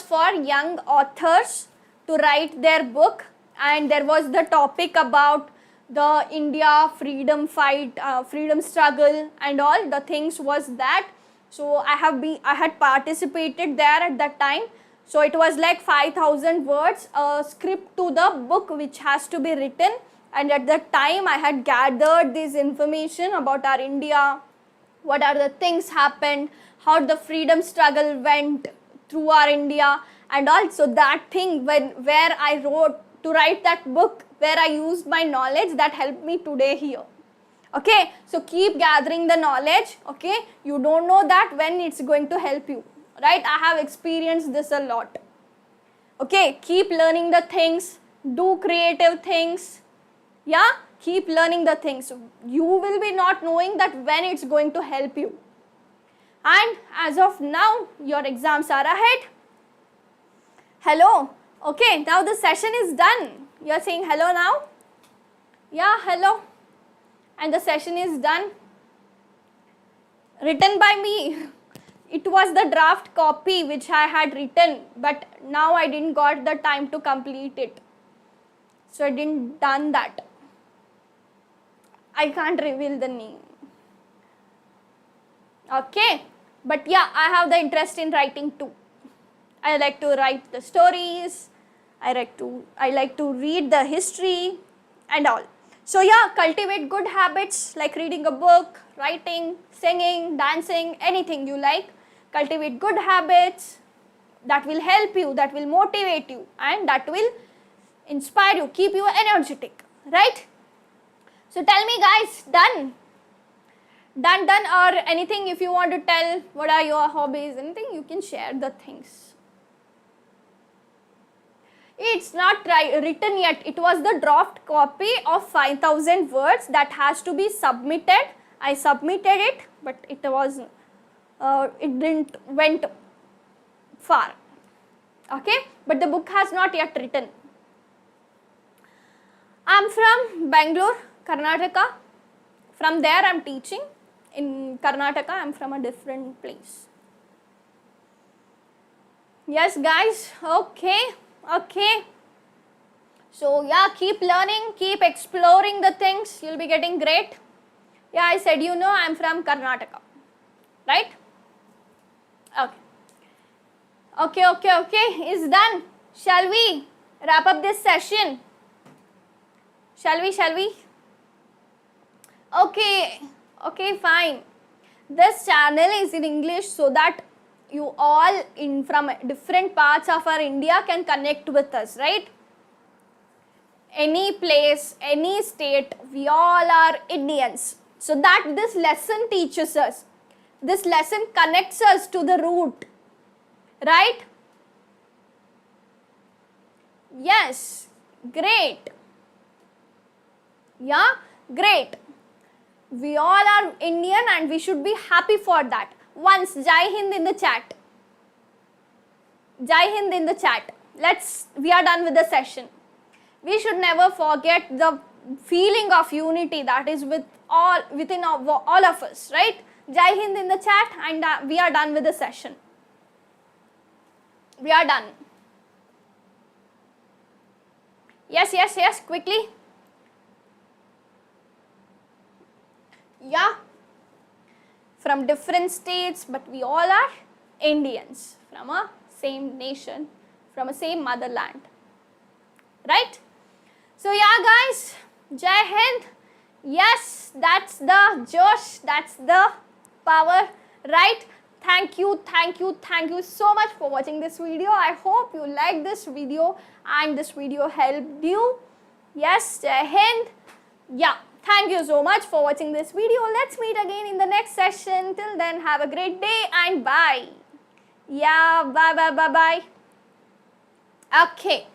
for young authors to write their book, and there was the topic about the India freedom fight, freedom struggle and all the things was that. So I had participated there at that time. So it was like 5,000 words, a script to the book which has to be written. And at that time I had gathered this information about our India, what are the things happened, how the freedom struggle went through our India, and also that thing where I wrote to write that book, where I used my knowledge that helped me today here. Okay, so keep gathering the knowledge. Okay, you don't know that when it's going to help you, right? I have experienced this a lot. Okay, keep learning the things, do creative things. Yeah, keep learning the things. You will be not knowing that when it's going to help you. And as of now, your exams are ahead. Hello. Okay, now the session is done. You are saying hello now? Yeah, hello. And the session is done. Written by me. It was the draft copy which I had written, but now I didn't got the time to complete it. So I didn't done that. I can't reveal the name. Okay, but yeah, I have the interest in writing too. I like to write the stories. I like to read the history and all. So yeah, cultivate good habits like reading a book, writing, singing, dancing, anything you like. Cultivate good habits that will help you, that will motivate you, and that will inspire you, keep you energetic, right? So tell me guys, done? Done or anything if you want to tell what are your hobbies, anything you can share the things. It's not written yet. It was the draft copy of 5,000 words that has to be submitted. I submitted it, but it didn't went far. Okay, but the book has not yet written. I'm from Bangalore, Karnataka. From there I'm teaching. In Karnataka, I'm from a different place. Yes guys, okay. So yeah, keep learning, keep exploring the things, you'll be getting great. Yeah, I said I'm from Karnataka, right? Okay, it's done. Shall we wrap up this session? Shall we? Okay, fine. This channel is in English so that you all from different parts of our India can connect with us, right? Any place, any state, we all are Indians. So that this lesson teaches us. This lesson connects us to the root, right? Yes, great. Yeah, great. We all are Indian and we should be happy for that. Once Jai Hind in the chat. Jai Hind in the chat. We are done with the session. We should never forget the feeling of unity that is within all of us, right? Jai Hind in the chat, and we are done with the session. We are done. Yes, quickly. Yeah, from different states, but we all are Indians, from a same nation, from a same motherland, right? So yeah guys, Jai Hind. Yes, that's the Josh, that's the power, right? Thank you so much for watching this video. I hope you liked this video and this video helped you. Yes, Jai Hind. Yeah. Thank you so much for watching this video. Let's meet again in the next session. Till then, have a great day and bye. Yeah, bye. Okay.